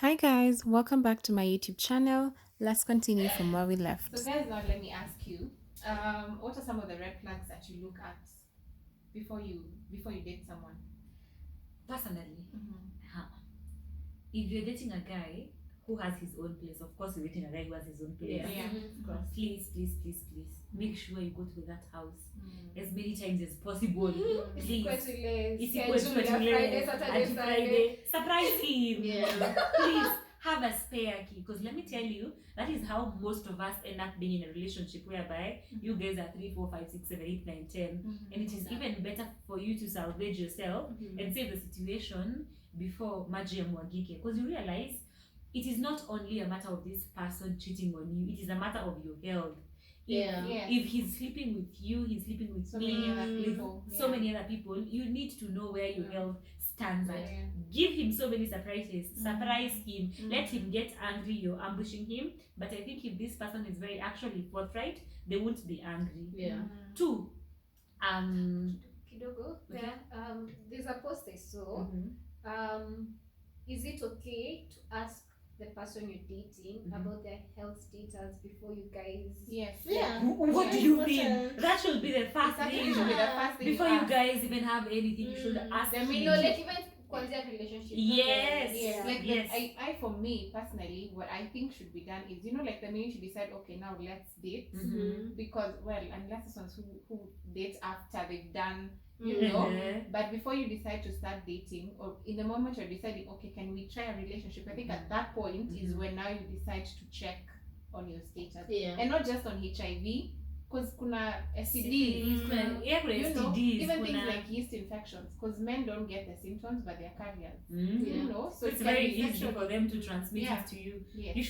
Hi guys, welcome back to my YouTube channel. Let's continue from where we left. So guys, now let me ask you, what are some of the red flags that you look at before you date someone? Personally, Mm-hmm. huh, if you're dating a guy who has his own place, of course you're dating a guy who has his own place. Yeah. Of course. Please, make sure you go to that house Mm. as many times as possible. Please. It's Equal to a Friday, Saturday, and Sunday. Surprise him. Yeah. Please have a spare key, because let me tell you, that is how most of us end up being in a relationship whereby you guys are 3, 4, 5, 6, 7, 8, 9, 10. Mm-hmm. And it is even better for you to salvage yourself and save the situation before maji yamwagike, because you realize it is not only a matter of this person cheating on you, it is a matter of your health. If he's sleeping with you, he's sleeping with So me, many other with people. so many other people, you need to know where your health stands at. Yeah. Give him so many surprises. Surprise him. Mm-hmm. Let him get angry you're ambushing him. But I think if this person is very actually forthright, they won't be angry. Mm-hmm. 2, Kidogo, Okay. there's a post I saw. Is it okay to ask the person you're dating about their health status before you guys? Yes. Yeah. what do you mean? That should be the first That thing. should be the first thing Before you ask. guys even have anything, you should ask The him. minute- No, like even contact relationship. Yes. Yeah. Like Yes. I for me personally, what I think should be done is, like the minute you decide, okay, now let's date, because unless it's ones who date after they've done, but before you decide to start dating, or in the moment you're deciding, okay, can we try a relationship? I think at that point is when now you decide to check on your status, and not just on HIV, because kuna STDs, kuna even STDs, things like yeast infections, because men don't get the symptoms but they're carriers. So it's it very can be easy sexual. for them to transmit Yeah. it to you. Yes. You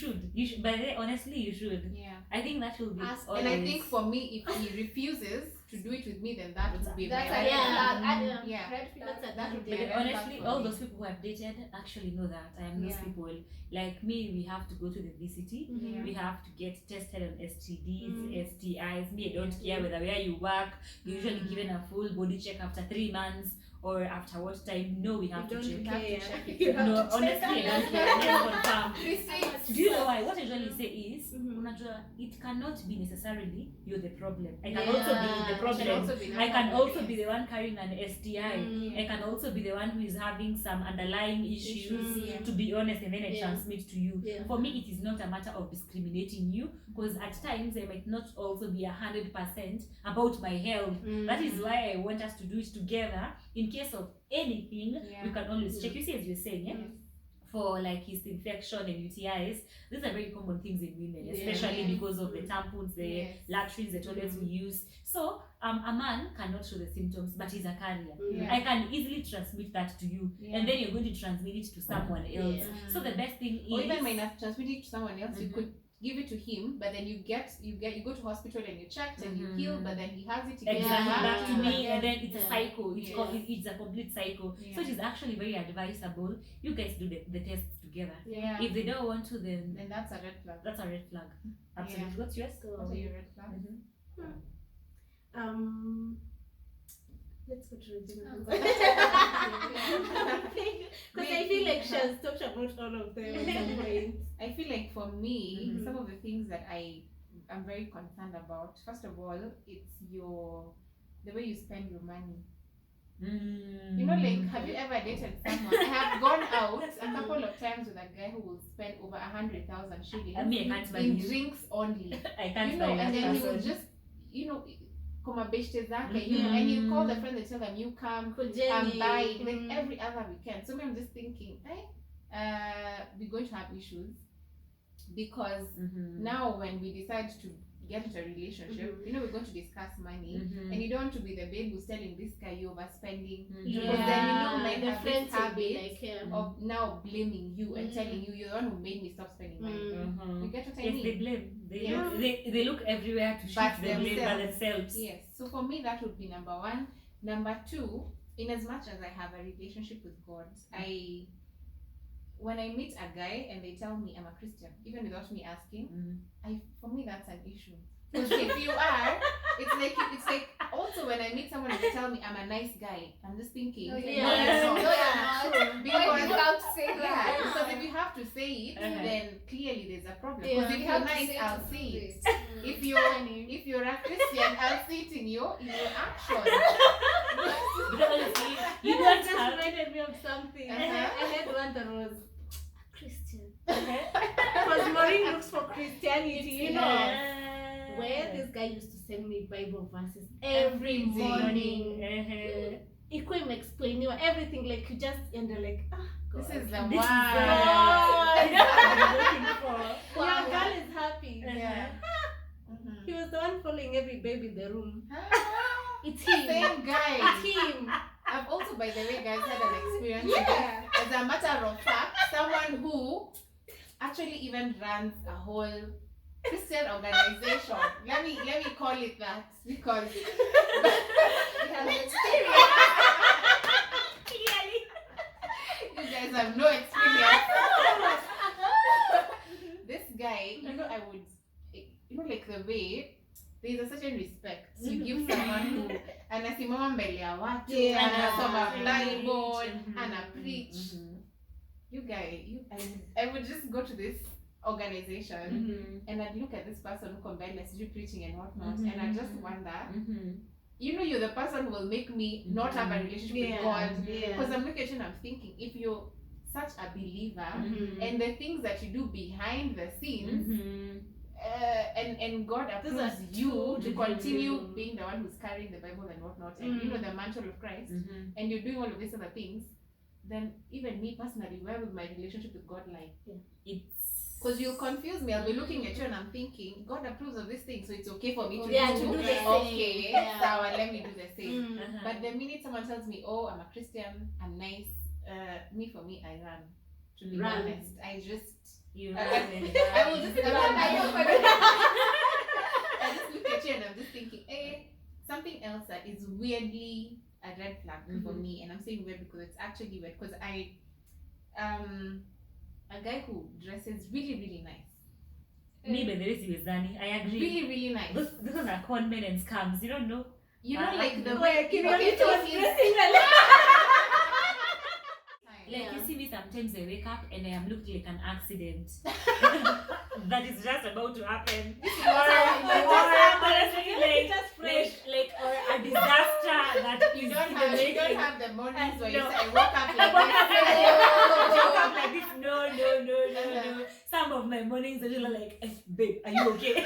should. But honestly, you should. Yeah. I think that will be Ask- always. And I think for me, if he refuses to do it with me, then that would be That's my a red red flag. flag. Yeah. Red flag. That's that would be But a red flag honestly, for all me. those people who have dated actually know that. I am those Yeah. people. Like me, we have to go to the VCT. Yeah. We have to get tested on STDs, STIs. Me, I don't care whether where you work. You're usually given a full body check after 3 months or after what time. No, we have to check. You have to check it. You have No, to honestly, I don't care. Let's confirm. Receipts. Do you know why? What I usually say is, unajua, it cannot be necessarily you're the problem. I can also be the It can problem. also be I can that also problem, be the one carrying an STI. I can also be the one who is having some underlying issues, Yeah. to be honest, and then I Yeah. transmit to you. Yeah. For me, it is not a matter of discriminating you, because at times I might not also be 100% about my health. That is why I want us to do it together. In case of anything, Yeah. we can always check. You see, as you're saying, Yes. for like yeast infection and UTIs, these are very common things in women, especially Yeah. because of the tampons, the Yes. latrines, the toilets we use. So a man cannot show the symptoms, but he's a carrier. Yeah. I can easily transmit that to you, Yeah. and then you're going to transmit it to someone else. Yeah. So the best thing is, Or even might not transmit it to someone else, you could give it to him, but then you go to hospital and you checked and you heal, but then he has it again. exactly back to Yeah. me, and then it's a cycle. It's Yeah. called, it's a complete cycle. Yeah. So it is actually very advisable you guys do the tests together. Yeah. If they don't want to, then Then that's a red flag. that's a red flag. Absolutely. Yeah. What's yours? What are your red flags? Let's go to Regina. Because I feel like she has talked about all of them at some point. I feel like for me, Mhm. some of the things that I'm very concerned about, first of all, it's the way you spend your money. Like, have you ever dated someone? I have gone out a couple of times with a guy who will spend over 100,000 shillings Me, I can't buy in you. drinks only. I can't buy And that then he will person. just, come beshte zake, Mhm. and you call the friend and tell them you come, Kujeni. I'm buying, like every other weekend. So me, I'm just thinking, we're going to have issues because now when we decide to get into a relationship, we're going to discuss money, and you don't want to be the babe who's telling this guy you're overspending, because then men the have friends this will be habit like, yeah. of now blaming you and telling you you're the one who made me stop spending money. You get what I Yes, mean? they blame. They, Yeah. look, they look everywhere to But shift the blame by themselves. Yes. So for me, that would be number one. Number two, in as much as I have a relationship with God, when I meet a guy and they tell me I'm a Christian, even without me asking, for me that's an issue. Because if you are, it's like also when I meet someone and they tell me I'm a nice guy, I'm just thinking, No, no, you're you're not. not. No, you're not. Because Why do you have to say yeah, that? because if you have to say it, Uh-huh. then clearly there's a problem. Yeah, Because if you you're have to nice, say I'll to see prove it. it. If you're a Christian, I'll see it in your action. Because you don't Just have. reminded me of something. Uh-huh. I had one that was Christian. Uh-huh. Because Maureen looks for Christianity, you know. Yeah. Where this guy used to send me Bible verses every Every day. morning. Uh-huh. He couldn't explain you everything, like you just and they're like, God. This is the This one. is God. This is what I'm looking for. Your girl is happy. Yeah. He was the one following every baby in the room. Ah, It's him. Same guy. It's him. I've also, by the way, guys, had an experience. Yeah. As a matter of fact, someone who actually even runs a whole Christian organization. Let me call it that because We have experience. Clearly. you guys have no experience. This guy, I would, like the way there's a certain respect you give someone who anasimama mbele ya watu, Yeah. anasoma Bible, Mhm. ana preach. Mhm. You guy, I would just go to this organization Mhm. and I'd look at this person who combines preaching and whatnot, Mhm. and I just wonder, Mhm. you're the person who will make me not have a relationship with God. Yeah. Because I'm looking at you and I'm thinking, if you're such a believer, Mhm. and the things that you do behind the scenes, Mhm. and God Those approves are you true. to Mhm. continue being the one who's carrying the Bible and whatnot, and the mantle of Christ, Mhm. and you're doing all of these other things, then even me personally, where will my relationship with God lie? It's Because you'll confuse me. I'll be looking at you and I'm thinking, God approves of this thing, so it's okay for me to Yeah, do. to do the same. Okay, Yeah. so let me do the same. Uh-huh. But the minute someone tells me, oh, I'm a Christian, I'm nice, for me, I run. To be Run. honest, I just, You I will just, Run. I just look at you and I'm just thinking, something else that is weirdly a red flag for Mhm. me, and I'm saying weird because it's actually weird. Because a guy who dresses really, really nice, Me, by the way, Siwezani, I agree. really, really nice. Those are con men and scams. You don't know. Like the Like, way you know, okay, it so was he's- dressing Like Yeah. you see me sometimes I wake up and I am looking like an accident. That is just about to happen. Or a disaster that is You don't in have, the you don't making. have the mornings where No. you say, I woke up I like woke up like this. this. I woke up like this. No. Some of my mornings are just like, babe, are you okay?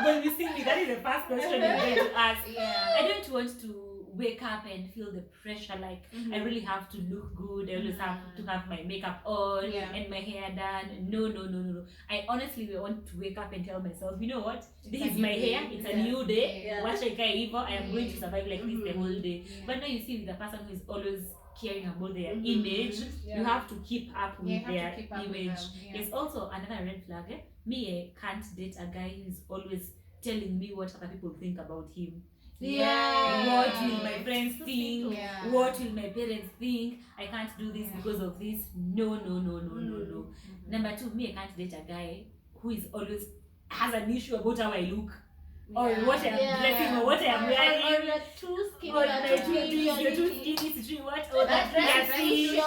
When you see me, that is the first question you're going to ask. Yeah. I don't want to wake up and feel the pressure like I really have to look good. I always have to have my makeup on Yeah. and my hair done. No. I honestly want to wake up and tell myself, you know what? This a is new my day. hair. It's a Yeah. new day. Yeah. Watch like I am going to survive like this the whole day. Yeah. But now you see with the person who is always caring about their Mhm. image, Yeah. you have to keep up with Yeah, you have their to keep up with image. them. Yeah. It's also another red flag. Me, I can't date a guy who's always telling me what other people think about him. Yeah. What will my friends think? Yeah. What will my parents think? I can't do this Yeah. because of this. No. Mhm. Number two, me, I can't date a guy who is always has an issue about how I look or Yeah. what I'm dressing or what I'm Or wearing. you're too skinny. Or you're my too two big, you're you're too too- skinny, it's true, what? Oh, That that dress dress is is too too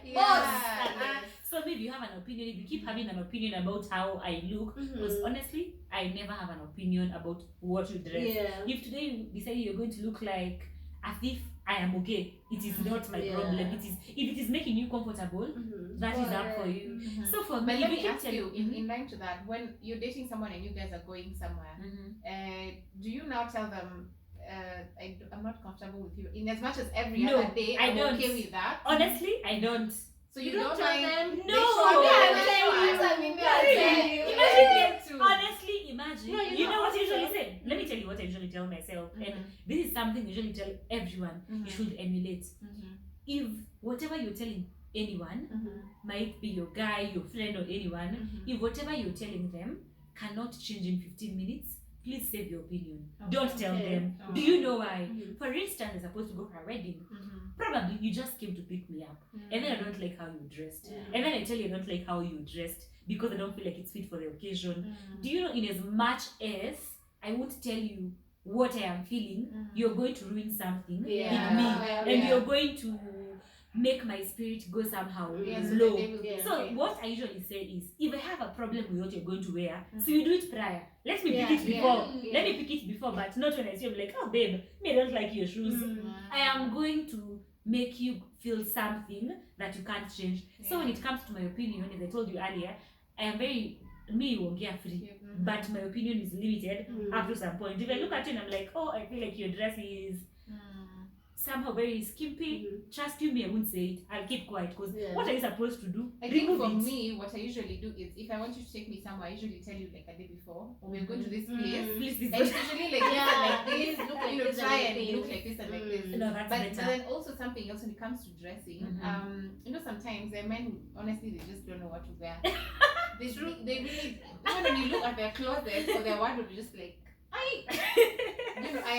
Yeah. So maybe you have an opinion. If you keep having an opinion about how I look, because honestly, I never have an opinion about what you dress. Yeah. If today you decide you're going to look like a thief, I am okay. It is not my Yeah. problem. It is if it is making you comfortable, that is up for you. So for But me, let if me you ask tell you, in line to that, when you're dating someone and you guys are going somewhere, do you now tell them, I'm not comfortable with you, in as much as every No, other day I I'm don't. okay with that? honestly, I don't. So you You don't don't tell mind? them, They no. show up, Yeah, they tell show you. up. I mean, Really? you Imagine too. Honestly, imagine. No, you know what I not usually so. say? Let me tell you what I usually tell myself. And Mhm. this is something I usually tell everyone. Mhm. You should emulate. Mhm. If whatever you're telling anyone, Mhm. might be your guy, your friend, or anyone, Mhm. if whatever you're telling them cannot change in 15 minutes, please save your opinion. Okay. Don't tell Okay. them. Oh. Do you know why? Mhm. For instance, I'm supposed to go for a wedding. Mhm. Probably you just came to pick me up. And then I don't like how you dressed. Yeah. And then I tell you I don't like how you dressed because I don't feel like it's fit for the occasion. Mhm. Do you know, in as much as I won't tell you what I am feeling, Mhm. you're going to ruin something Yeah. in me. Yeah. And you're going to make my spirit go somehow Yeah, so low. that they will be So okay. what I usually say is, if I have a problem with what you're going to wear, so you do it prior. Let me pick Yeah, it before. yeah. Let me pick it before, but not when I see you like, oh babe, me I don't like your shoes. Mm. I am going to make you feel something that you can't change. So when it comes to my opinion, as I told you earlier, I am very won't free. But my opinion is limited up to some point. If I look at you and I'm like, oh, I feel like your dress is somehow very skimpy, trust you me, I won't say it. I'll keep quiet because what are you supposed to do? I think for me, what I usually do is, if I want you to take me somewhere, I usually tell you like a day before, or we're going to this place. Please, this And it's usually like this and like this, Look like you know, this and try like and this. look like this and like this. No, that's But better. then also something else when it comes to dressing, you know, sometimes there are men who honestly they just don't know what to wear. They really, even when you look at their closet or their wardrobe, you're just like, you know, I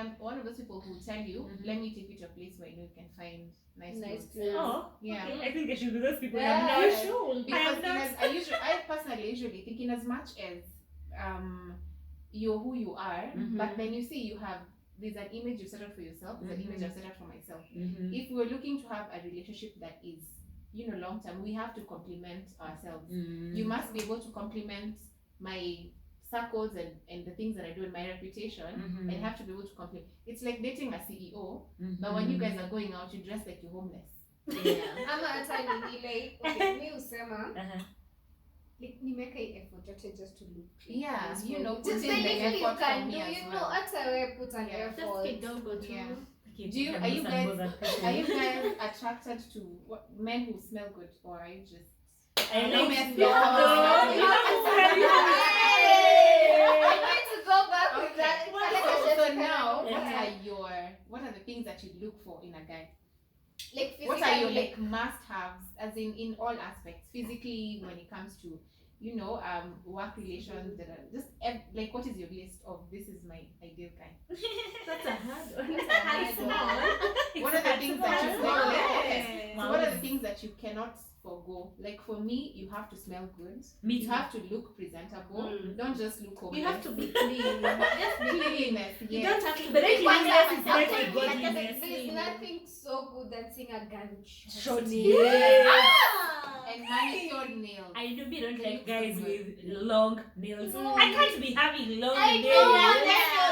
am one of those people who tell you, let me take you to a place where you know you can find nice clothes. Oh, Yeah. okay. I think I should be those people. Yeah. I'm You not. should. Because I'm not. I personally usually think in as much as you're who you are, but then you see you have there's an image you set up for yourself, there's an image I've set up for myself. If we're looking to have a relationship that is, you know, long term, we have to complement ourselves. You must be able to complement my circles and the things that I do in my reputation, and have to be able to complement. It's like dating a CEO, but when you guys are going out, you dress like you're homeless. Yeah. Ama hata ni ile okay, mi usema Uh-huh. like nimeka hii effort yote just to look cute. Yeah, Just you for know, you. put Just in the anything you effort for can me do, as you well. know, hata we put an Yeah. Just effort. kidogo tu. Yeah. Okay, Do you, I'm are you not guys bothered person. are you guys attracted to men who smell good, or are you just I no like men smell smell good. I need to go back with that. So now, Yeah. what are the things that you look for in a guy? Like What are your physically, like must-haves, as in all aspects, physically, when it comes to, you know, work relations, that are just like, what is your list of this is my ideal guy? That's a hard one. That's a hard one. What are the things that you smell like? Okay. So Wow. what are the things that you cannot forgo? Like for me, you have to smell good. Me You too. have to look presentable. Don't just look homeless. You have to be clean. Just be clean. cleanliness. You Yes. don't have to But be then One cleanliness time, is not actually, a godliness. there's nothing so good than seeing a gun Short nails. nails. And manicured nails. I know me don't They like look so guys good. with long nails. No. I can't be having long I nails. know,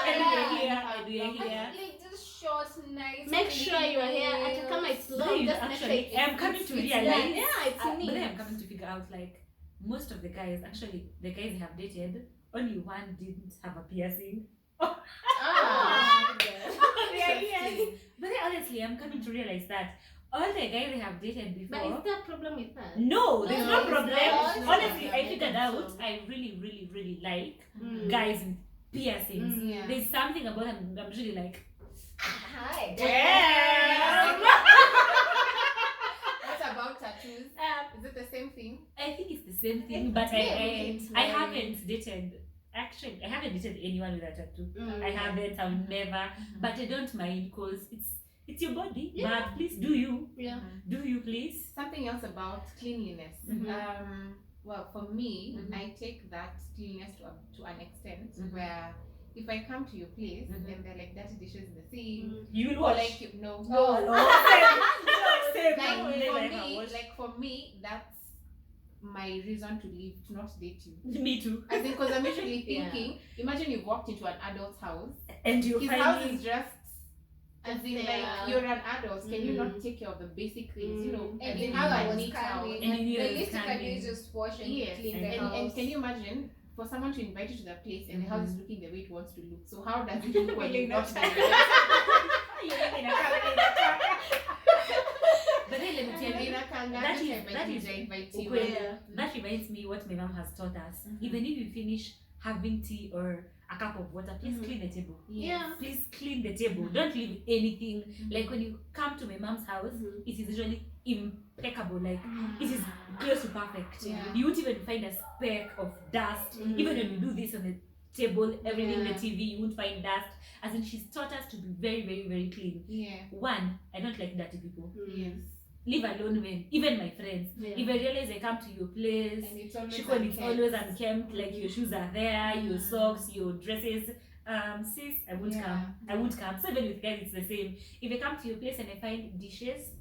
And yeah. we're here, and we're here. Like just short, nice. Make sure your hair, nails. hata kama it's No, long, you just make sure actually, it's I'm coming to it's realize. done. Yeah, it's But neat. then I'm coming to figure out like most of the guys, actually, the guys I have dated, only one didn't have a piercing. Ah. Interesting. But then honestly, I'm coming to realize that all the guys I have dated But before. is there a problem with that? No, there's no it's problem. not. Honestly, I Yeah, figured I out think so. I really like Mm. guys with piercings. Yeah. There's something about them I'm really like, Hi. damn. What about tattoos? Is it the same thing? I think it's the same thing, but it's I very- haven't dated. Actually, I haven't dated anyone with a tattoo. Mm. I haven't. I'll never. But I don't mind because it's your body. Yeah. But please do you. Yeah. Do you please? Something else about cleanliness. Well, for me, I take that cleanliness to an extent where if I come to your place and there are like dirty dishes in the sink, You will or watch. like you no, Same. like No, never for ever me, watch. that's my reason to leave, to not date you. Me too. I think because I'm usually thinking, imagine you've walked into an adult's house. And you His house find is just as in like Yeah. you're an adult. Can you not take care of the basic things? You know, And as you in know have a what's neat house. coming. And you know The it's least you can do coming. is just wash and Yes, clean the and- house. and can you imagine for someone to invite you to their place and the house is looking the way it wants to look? So how does it look when you're not there? But then let me tell you, that is ukweli. Yeah. That reminds me what my mom has taught us. Even if you finish having tea or a cup of water, please clean the table. Yeah. Please clean the table. Don't leave anything. Like when you come to my mom's house, it is usually impeccable. Like it is close to perfect. Yeah. You won't even find a speck of dust. Even when you do this on the table, everything, the TV, you won't find dust. As in, she's taught us to be very clean. Yeah. One, I don't like dirty people. Yes. Leave alone men, even my friends. Yeah. If I realize I come to your place, And it's always Shiko, it's unkempt. always unkempt, like your shoes are there, your socks, your dresses. Sis, I won't Yeah. come. I won't come. So even with guys, it's the same. If I come to your place and I find dishes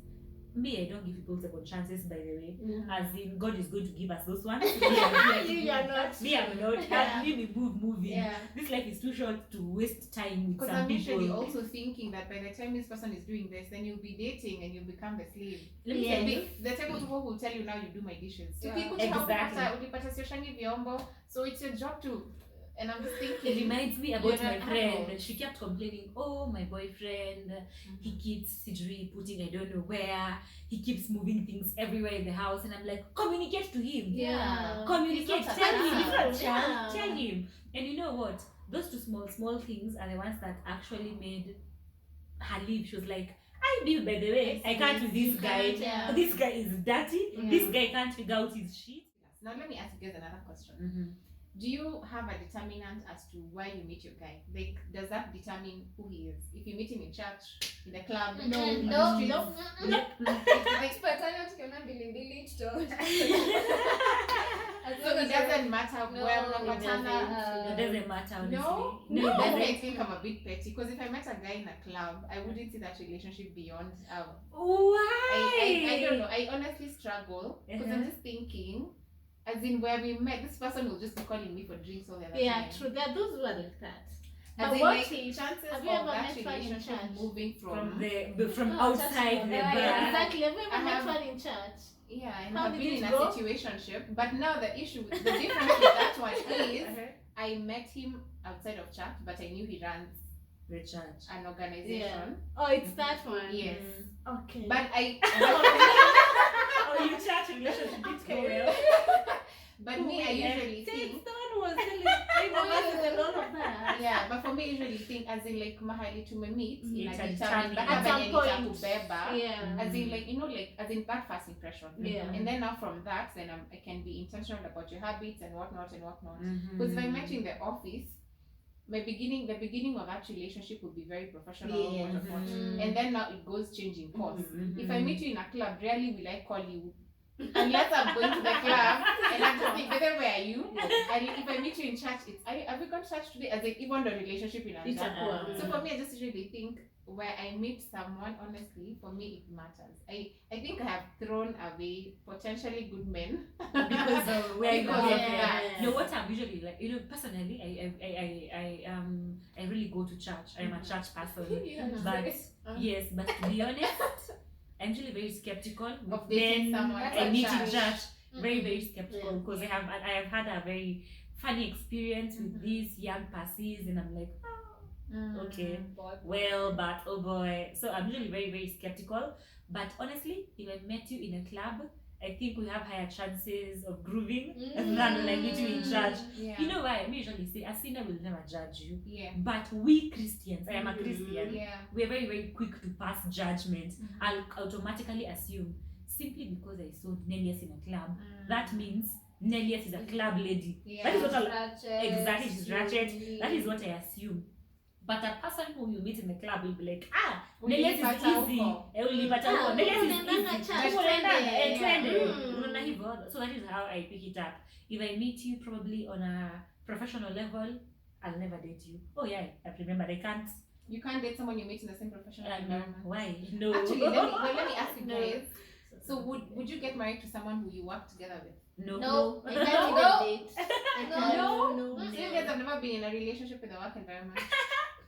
me, I don't give people second chances, by the way. Mm. As in, God is going to give us those ones. You are not. Me, I'm not. Yeah. Me moving. Yeah. This life is too short to waste time with Because some I'm usually people. also thinking that by the time this person is doing this, then you'll be dating and you'll become the slave. Let me Yeah. tell you. The type of people who will tell you now you do my dishes. Yeah. Exactly. Ulipata seshangi vyombo, so it's your job to. And I'm just It thinking. reminds me about You're my an friend. adult. She kept complaining, oh, my boyfriend, he keeps Sidri putting I don't know where, he keeps moving things everywhere in the house, and I'm like, communicate to him. Yeah. Communicate, He's not a tell him, he's not a child. child, Yeah. tell him. And you know what? Those two small things are the ones that actually made her leave. She was like, I knew, by the way, I can't with this guy. Yeah. This guy is dirty. Yeah. This guy can't figure out his shit. Now let me ask you guys another question. Do you have a determinant as to why you meet your guy? Like, does that determine who he is? If you meet him in church, in the club, on the streets, Like, patana tukiona mbili tuto. so it doesn't matter No, where it unapatana. It doesn't matter, honestly. No, it that's doesn't. why I think I'm a bit petty. Because if I met a guy in a club, I wouldn't see that relationship beyond. Why? I don't know. I honestly struggle because I'm just thinking, as in where we met, this person will just be calling me for drinks all the other Yeah, time. true. There are those who are like that. As But in, what like, if- chances have of you ever that met one in relationship church? moving From No, outside the Yeah, bar. exactly. Have you ever I met have- one in church? Yeah, and How I've did been it in a go? situationship. But now the difference with that one is I met him outside of church, but I knew he runs The church. an organization. Oh, it's that one. Yes. Okay. But I Oh, your church relationship did go well. but me I usually think Someone was telling me and all of that. yeah, but for me I usually think as in like mahali tumemeet in a It's a determined determined- At some point. kubeba. Yeah. As in like like as in that first impression. Yeah. And then now from that then I can be intentional about your habits and whatnot and whatnot. Mm-hmm. Because if I met you in the office, the beginning of that relationship would be very professional, Yeah. whatnot. Mhm. And then now it goes changing course. Mhm. If I meet you in a club, rarely will I call you. Unless I'm going to the club and I'm just like, where are you? And if I meet you in church, it's have you gone to church today? As in even the relationship in It's a Anjako. cool. So for me, I just usually think where I meet someone, honestly, for me it matters. I think I have thrown away potentially good men Because of where you Because are. of that. No, what I'm usually like, personally, I really go to church. I'm a church person. But yes, but to be honest, I'm usually very skeptical Of with dating men someone I at meet in church. church. Very, very skeptical Yeah. because I have had a very funny experience with these young passies, and I'm like, okay, well, but oh boy. So I'm usually very, very skeptical. But honestly, if I met you in a club, I think we have higher chances of grooving than when I meet you in church. Yeah. You know why? I usually say a sinner will never judge you. Yeah. But we Christians, I am a Christian, Yeah. we are very, very quick to pass judgment. I'll automatically assume simply because I saw Nelius in a club, that means Nelius is a club lady. Yeah. That is what I'll, Ratchet, exactly, she's ratchet. really. That is what I assume. But a person who you meet in the club will be like, Ulipata Nelius is easy. huko. Ulipata huko. Nelius is unaendanga easy. church, Unaendanga, twende. twende. Mm. Unaona hivyo. So that is how I pick it up. If I meet you probably on a professional level, I'll never date you. Oh yeah, I've remembered. I can't. You can't date someone you meet in the same professional No. environment. Why? No. Actually, let me ask you No. guys. So would you get married to someone who you work together with? No. No. I can't even No. date. I No. can't. No. No. So you guys have never been in a relationship in the work environment?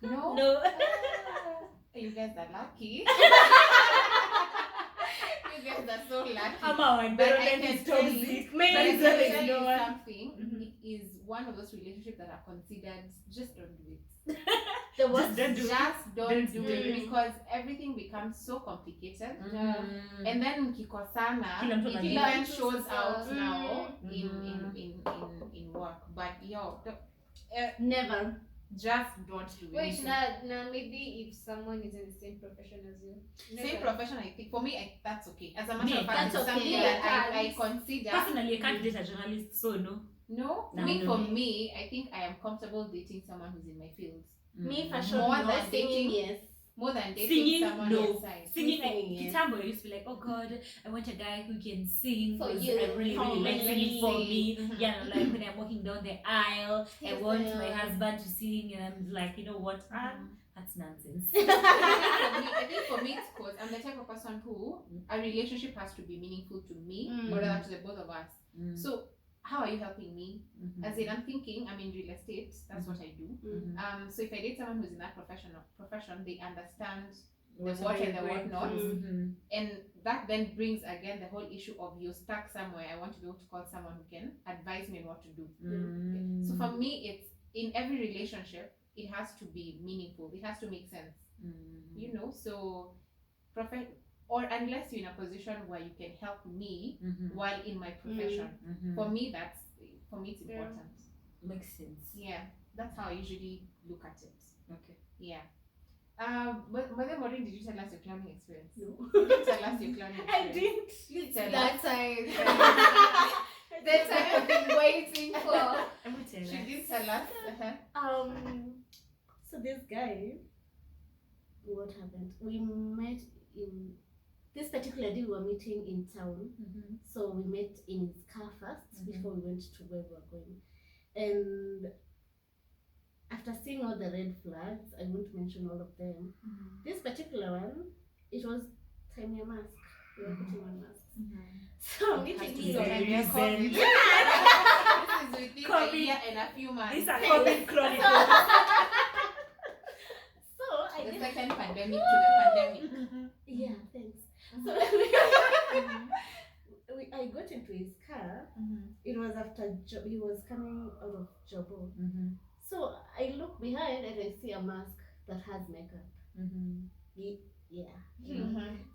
No. No. You guys are lucky. You guys are so lucky. I'm out. But But I then can it's tell toxic. you- Man, But I it's can always tell no you one. something. Mhm. It is one of those relationships that are considered just don't do it. The what? Just don't do it. Just don't Don't do do it it. because everything becomes so complicated. Mm. And then mkikosana, Kila mtu it anajua. even shows out Mm. now Mhm. in work. But Never. just don't do it. Wait, now maybe if someone is in the same profession as you. Same profession, I think. For me, that's okay. As a matter Me, of fact, that's it's something okay. that I Yeah. consider. Personally, I can't date a journalist, so no. No, No, me no. for me, I think I am comfortable dating someone who's in my field Me, Mm. fashion, More no. than Singing, dating. yes. more than dating Singing, someone no. outside. Singing, Singing, yes. Kitambo, I used to be like, oh God, I want a guy who can sing For 'cause you. I really, For really like me. singing for me. Mhm. Yeah, and like when I'm walking down the aisle, I Yes, want I my know. husband to sing, and I'm like, you know what? At That's nonsense. I think for me, it's because I'm the type of person who a relationship has to be meaningful to me or rather to the both of us. So how are you helping me? As in, I'm thinking I'm in real estate. That's what I do. So if I date someone who's in that profession, they understand the what and the what not, and that then brings again the whole issue of you're stuck somewhere. I want to be able to call someone who can advise me on what to do. So for me, it's in every relationship, it has to be meaningful. It has to make sense. You know, so or unless you're in a position where you can help me while in my profession. For me, it's important. Makes sense. Yeah, that's how I usually look at it. Okay. Yeah. But then, Maureen, did you tell us your clowning experience? No. You didn't tell us your clowning experience. I didn't. Please tell That us. time. That time I've been waiting for. I will tell She us. did tell us. So this guy, what happened? We met in this particular day. We were meeting in town, so we met in his car first before we went to where we were going. And after seeing all the red flags, I won't mention all of them. This particular one, it was time your mask. We were putting on masks. So I'm meeting to him. be And we are reason. COVID. This is within a COVID. year and a few months. These are COVID chronicles. So I The did. second pandemic to the pandemic. Yeah, thanks. So I got into his car. It was after he was coming out of Jobo. So I look behind and I see a mask that has makeup. Yeah.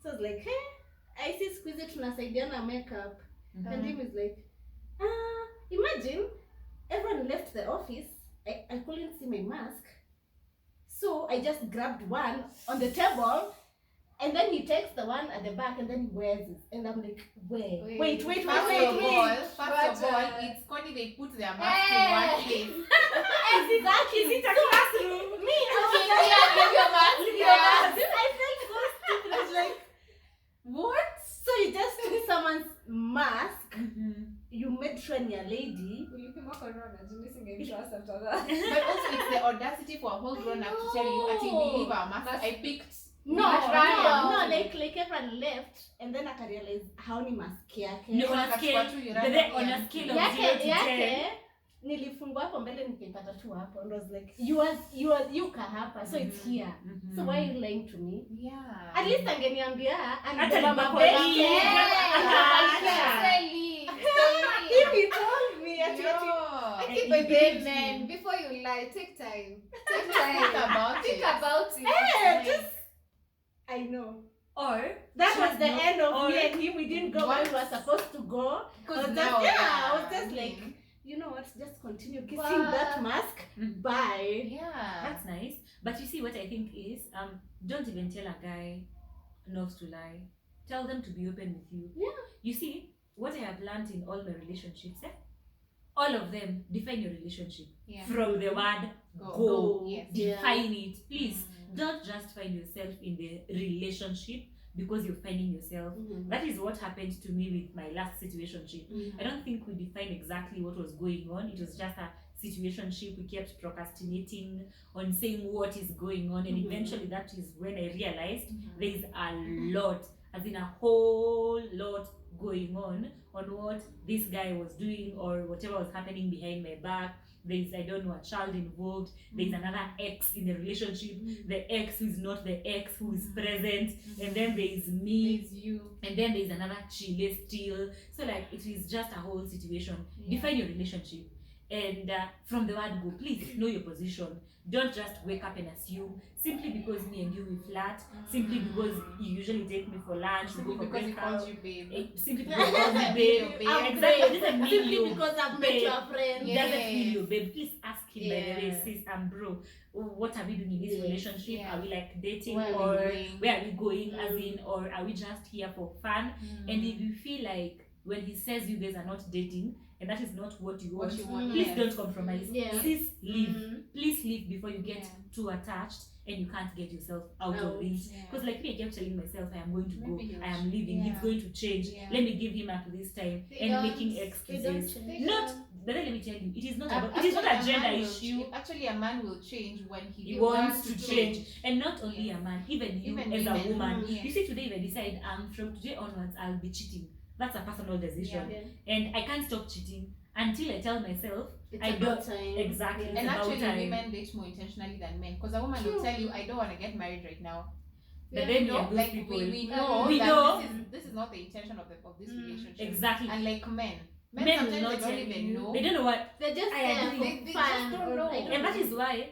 So it's like, hey, I see squeeze tunasaidiana makeup. And him is like, imagine everyone left the office. I couldn't see my mask. So I just grabbed one on the table. And then he takes the one at the back and then he wears it. And I'm like, wait. First of all, it's funny they put their masks in one place. Exactly. Is it a classroom? Me, Leave your mask there. I felt so stupid. I was like, What? so you just took someone's mask, you made sure you're a lady. But also it's the audacity for a whole grown up to tell you, I think we leave our mask. I picked. No, like everyone left and then I realized how ni mask yake. No, on a scale, on a scale of 0 to 10. Yake nilifungua hapo mbele nikipata tu hapo and was like you ka hapa so it's here. So why are you lying to me? Yeah. At least angeniambia Hata anabeba nilikuwa mabegi. If he told me Man, before you lie, take time. Take Think time. about Think it. about it. just I know. Or That was the end of or- me and him. We didn't go where we were supposed to go. Because I now, was just like, you know what? Just continue kissing that mask. Bye. yeah. That's nice. But you see what I think is, don't even tell a guy not to lie. Tell them to be open with you. Yeah. You see, what I have learned in all my relationships, all of them define your relationship. Yeah. From the word Go. go. Yes. Define it. Please don't just find yourself in the relationship because you're finding yourself. That is what happened to me with my last situationship. I don't think we defined exactly what was going on. It was just a situationship. We kept procrastinating on saying what is going on, and eventually that is when I realized there is a lot, as in a whole lot going on what this guy was doing or whatever was happening behind my back. There's, I don't know, a child involved. There's another ex in the relationship. The ex who is not the ex who is present. And then there's me. It's you. And then there's another Chile still. So like it is just a whole situation. Define your relationship. And from the word go, please know your position. Don't just wake up and assume simply because me and you we flirt, simply because you usually take me for lunch, Simply we go for because he breakfast. calls you babe. Simply because he calls me babe. Babe. Exactly. Doesn't mean Simply you because I've met babe. your friend. Yeah. Doesn't mean you babe. Please ask him by the way, Yeah. sis and bro. What are we doing in this relationship? Yeah. Are we like dating Where are or we going? where are we going as in, or are we just here for fun? And if you feel like when he says you guys are not dating and that is not what you want, please yes. don't compromise. Yeah. Please leave. Please leave before you get too attached and you can't get yourself out of it. Because like me, I kept telling myself I am going to Maybe go, I am leaving, he's going to change. Yeah. Let me give him up to this time They and don't- making They don't excuses. change. Not but then let me tell you, it is not a Actually, gender man will issue. Actually, a man will change when He wants to change. And not only Yes. a man, even you Even as a women. woman. Yes. You see, today if I decide from today onwards I'll be cheating, that's a personal decision. And I can't stop cheating until I tell myself It's I about don't time. exactly. Yeah. It's And about actually, time. women date more intentionally than men, because a woman True. will tell you, "I don't want to get married right now." But then You know, we are those like people. we know We that know. this is not the intention of this relationship. Exactly. And like men Men will sometimes not they don't tell even you. know. They don't know what. They're just I there agree. for They fun. just don't or know. I don't And that know. is why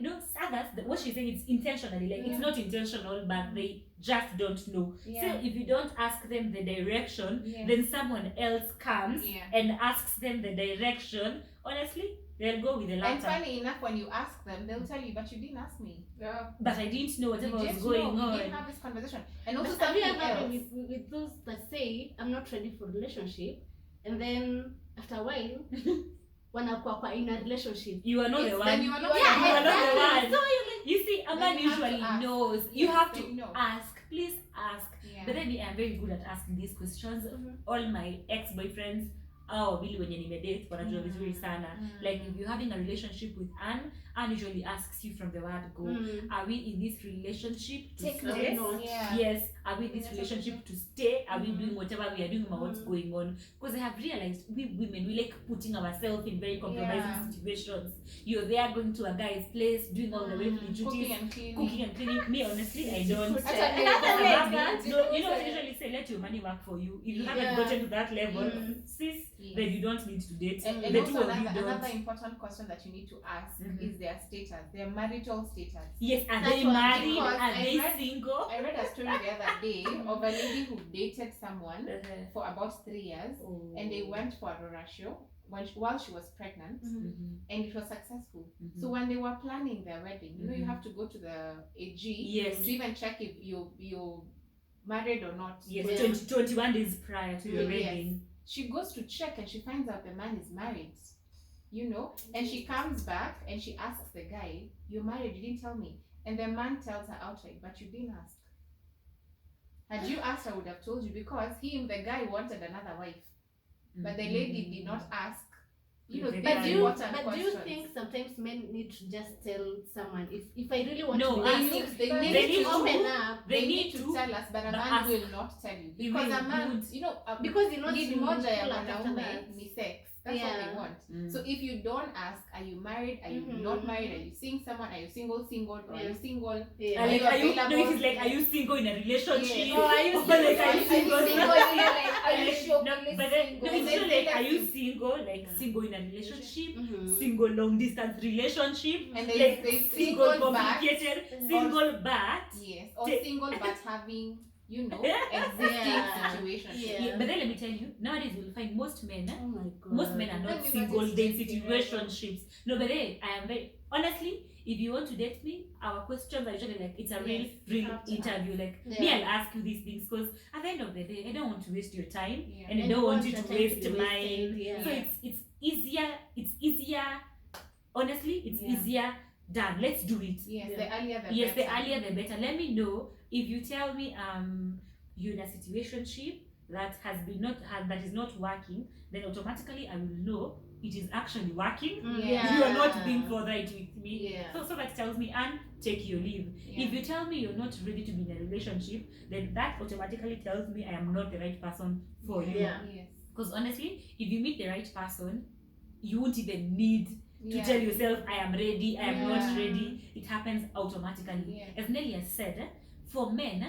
what she's saying, it's intentionally, like it's not intentional, but they just don't know. Yeah. So if you don't ask them the direction, Yes. then someone else comes Yeah. and asks them the direction. Honestly, they'll go with the And latter. funny enough, when you ask them, they'll tell you, "But you didn't ask me. But I didn't know whatever We was just going know. on." We didn't have this conversation." And also But have you something ever else. been with those that say I'm not ready for relationship, and then after a while wanakuwa kwa in a relationship? You are not It's the one. then you are not you are not the exactly. one. So you're like, You see, a Then man you have to usually ask. knows. You Yes, have then to you know. ask. Please ask. Yeah. But then me, I'm very good at asking these questions. All my ex-boyfriends, wawili wenye nimedate wanajua vizuri sana. Like if you're having a relationship with Anne usually asks you from the word go, are we in this relationship to Take stay? notes. Yeah. Yes, are we in this relationship to stay? Are we doing whatever we are doing about what's going on? Because I have realized we women, we like putting ourselves in very compromising situations. You're there going to a guy's place, doing all the wifely duties, cooking and cleaning. Me, honestly, I don't. Put Actually, it- that's That's No, you know, I usually say let your money work for you. If you haven't Yeah. gotten to that level, sis, Yes. then you don't need to date. And The also two of you another don't. important question that you need to ask Mhm. is their status, their marital status. Yes, are That's they what- married? because Are I they read- single? I read a story the other day of a lady who dated someone Uh-huh. for about 3 years, Oh. and they went for a Rora show while she was pregnant, Mhm. and it was successful. Mhm. So when they were planning their wedding, you know, you Mhm. have to go to the AG Yes. to even check if you're married or not. Yes, Yeah. 21 days prior to your Yes. wedding. She goes to check and she finds out the man is married, you know, and she comes back and she asks the guy, "You're married, you didn't tell me." And the man tells her outright, "But you didn't ask. Had you asked, I would have told you," because the guy wanted another wife, but the lady did not ask. You know, But But these do you important but do you questions. think sometimes men need to just tell someone if I really want No, to They ask, need, They they need need to to. open up They need to, tell us, but a but man ask. will not tell you He because will a man, not. you know, because you know need you moja ya pull out after wanaume that. ni sex. That's what they Yeah. want. Mm. So if you don't ask, are you married? Are you not married? Are you seeing someone? Are you single, or are you single? Yeah. Like, are you? No, available? it is like, are you single in a relationship? Yes. Oh, are you Or like, single? are you single? Are you sure? No, Please but then, single. no, it's Then not they like, are let you you- single? Like, single in a relationship, Mhm. single long distance relationship, And like, they single single but complicated, single but. yes, or Take- single but having, you know, existing Yeah. situations. Yeah. Yeah, but then let me tell you, nowadays you'll find most men, Oh my god. most men are not Let me single, notice they're in this thing, situationships. No, but hey, I am very honestly. If you want to date me, our questions are usually like it's a real, Yes, real have to interview. Like Yeah. me, I'll ask you these things because at the end of the day, I don't want to waste your time, Yeah. and I And don't you want want you your to time to waste be wasted, mine. yeah. So it's easier. It's easier. Honestly, it's Yeah. easier done. Let's do it. Yes, Yeah. the earlier the Yes, better. the earlier the better. Let me know if you tell me you're in a situationship that that is not working, then automatically I will know it is actually working. Yeah. You are not being forthright with me. Yeah. So that tells me, and take your leave. Yeah. If you tell me you're not ready to be in a relationship, then that automatically tells me I am not the right person for you. Yeah. Yes. Because honestly, if you meet the right person, you won't even need to Yeah. tell yourself I am ready, I am not Yeah. ready. It happens automatically. Yeah. As Nelly has said, for men,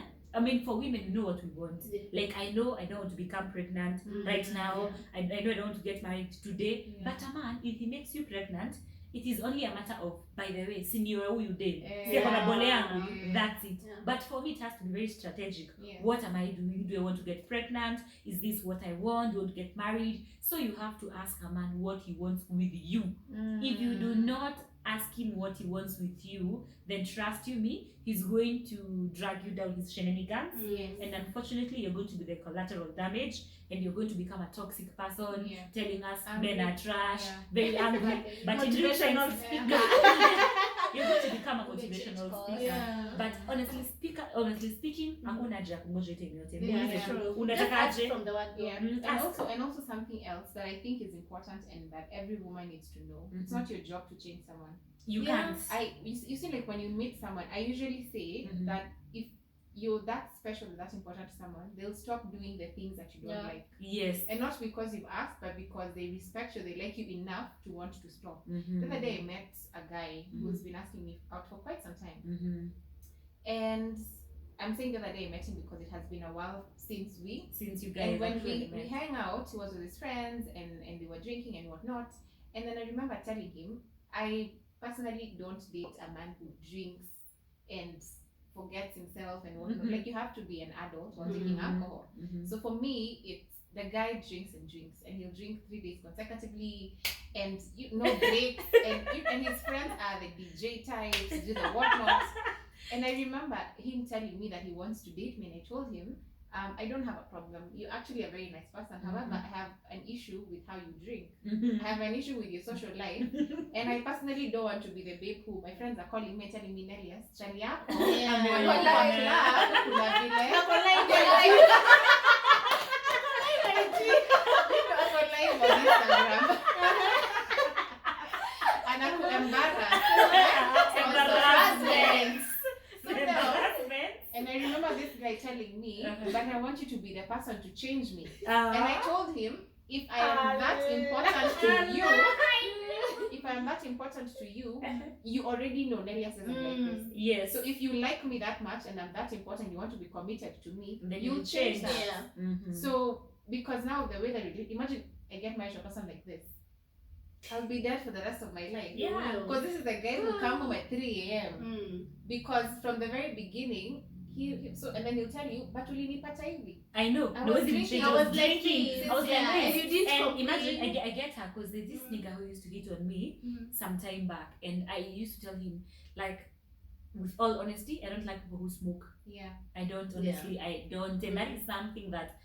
for women, we know what we want. Yeah. Like I know I don't want to become pregnant right now. I know I don't want to get married today. Yeah. But a man, if he makes you pregnant, it is only a matter of, by the way, senior who you did. Yeah. That's it. Yeah. But for me, it has to be very strategic. Yes. What am I doing? Do I want to get pregnant? Is this what I want? Do I want to get married? So you have to ask a man what he wants with you. If you do not ask him what he wants with you, then trust you me, he's going to drag you down his shenanigans. Yes. And unfortunately, you're going to be the collateral damage, and you're going to become a toxic person, Yeah. telling us Angry. men are trash, Yeah. very angry. But in real Motivational sense, speaker. Yeah. you're going to become a Change motivational course. speaker. Yeah. But honestly speaking, hakuna haja ya kungoja yote yote. Yeah, Muulize tu, true. Just unataka ask aje? from the word go. Yeah, Mm, and also something else that I think is important and that every woman needs to know. It's not your job to change someone. You Yeah. can't. You see, like when you meet someone, I usually say that if you're that special, that important to someone, they'll stop doing the things that you don't like. Yes. And not because you've asked, but because they respect you, they like you enough to want to stop. Mm-hmm. The other day I met a guy who's been asking me out for quite some time. Mm-hmm. And I'm saying the other day I met him because it has been a while since you guys and when actually we met. hang out, he was with his friends and they were drinking and whatnot. And then I remember telling him, I personally don't date a man who drinks and forgets himself and whatnot. Like you have to be an adult while taking alcohol. So for me, it's the guy drinks and he'll drink 3 days consecutively and no breaks and his friends are the DJ types, do the whatnot. And I remember him telling me that he wants to date me, and I told him, I don't have a problem. You're actually a very nice person. However, I have an issue with how you drink. I have an issue with your social life. And I personally don't want to be the babe who my friends are calling me, telling me, Nelias, chali yako. And I remember this guy telling me, but I want you to be the person to change me. And I told him, if I am that important to you, if I am that important to you, you already know Nelias isn't like this. Yes. So if you like me that much and I'm that important, you want to be committed to me, Then you'll change that. Yeah. So because now the way that we do, imagine I get married to a person like this, I'll be dead for the rest of my life. Yeah. Because this is the guy who come home at 3 a.m. Because from the very beginning, and then he'll tell you, but ulinipata hivi. I know. I No, was it's drinking, drinking. I was drinking. I was yeah, like and this. you did And complain. imagine, I get her because there's this nigga who used to hit on me some time back, and I used to tell him, like, with all honesty, I don't like people who smoke. Yeah. I don't, honestly, I don't. And that is something that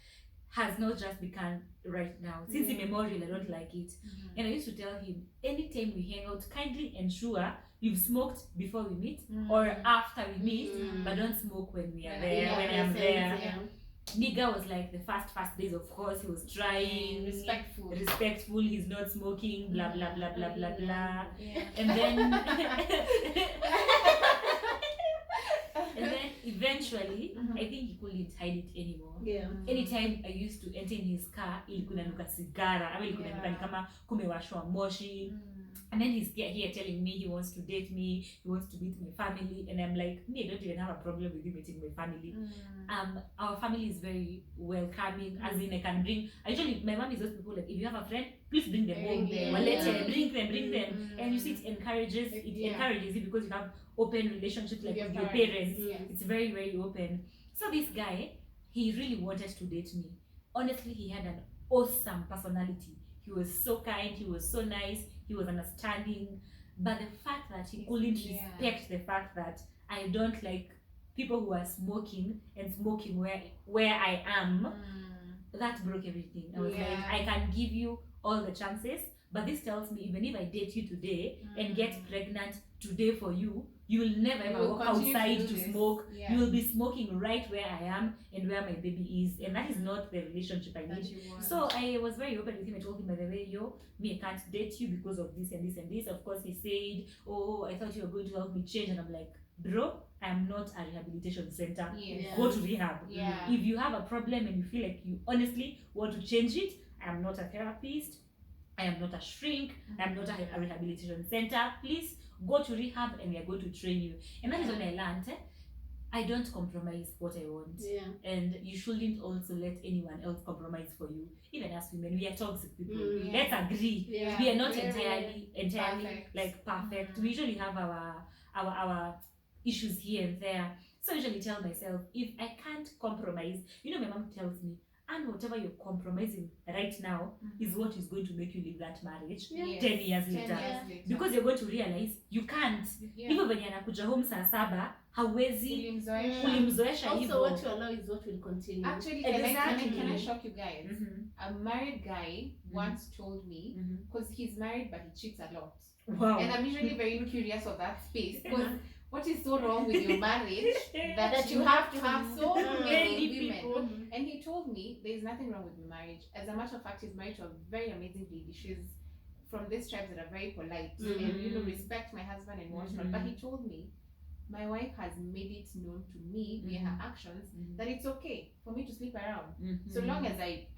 has not just become right now. Since immemorial, I don't like it. And I used to tell him, anytime we hang out, kindly ensure you've smoked before we meet or after we meet, but don't smoke when we are there, when I'm there. Yeah. Nigga was like the first days, of course, he was trying, respectful, he's not smoking, blah blah blah blah blah blah. Yeah. And then and then eventually I think he couldn't hide it anymore. Yeah. Anytime I used to enter in his car, ilikuwa inanuka sigara, ama ilikuwa inanuka ni kama kumewashwa moshi. And then he's here telling me he wants to date me, he wants to meet my family, and I'm like, me, I don't even have a problem with you meeting my family. Our family is very welcoming, as in my mom is those people like, if you have a friend, please bring them home. Bring them. And you see, it encourages you because you have open relationships like with your parents. Yes. It's very, very open. So this guy, he really wanted to date me. Honestly, he had an awesome personality. He was so kind, he was so nice, he was understanding. But the fact that he couldn't respect the fact that I don't like people who are smoking where I am, that broke everything. I was like, I can give you all the chances, but this tells me even if I date you today and get pregnant today for you, you will never ever walk outside to smoke. Yeah. You will be smoking right where I am and where my baby is, and that is not the relationship I need. So I was very open with him. I told him, by the way, I can't date you because of this and this and this. Of course, he said, oh, I thought you were going to help me change, and I'm like, bro, I am not a rehabilitation center. Yes. Go to rehab. Yeah. If you have a problem and you feel like you honestly want to change it, I am not a therapist. I am not a shrink. I am not a rehabilitation center. Please go to rehab and we are going to train you. And that is when I learned, I don't compromise what I want. Yeah. And you shouldn't also let anyone else compromise for you. Even as women, we are toxic people. Yeah. Let's agree. Yeah. We are not Very entirely perfect. perfect. We usually have our issues here and there. So I usually tell myself, if I can't compromise, my mom tells me, and whatever you're compromising right now is what is going to make you leave that marriage 10 years later. Because you're going to realize you can't. Even when you're home saa 7, hawezi Ulimzoesha. ulimzoesha Also, hivyo. what you allow is what will continue. Actually, Exactly. can I shock you guys? Mhm. A married guy once told me, Mhm. because he's married but he cheats a lot. Wow. And I'm usually very curious of that space. Because what is so wrong with your marriage that you have to have so many women? people. And he told me there's nothing wrong with my marriage. As a matter of fact, he's married to a very amazing lady. She's from these tribes that are very polite and respect my husband and whatnot. But he told me my wife has made it known to me via her actions that it's okay for me to sleep around. So long as I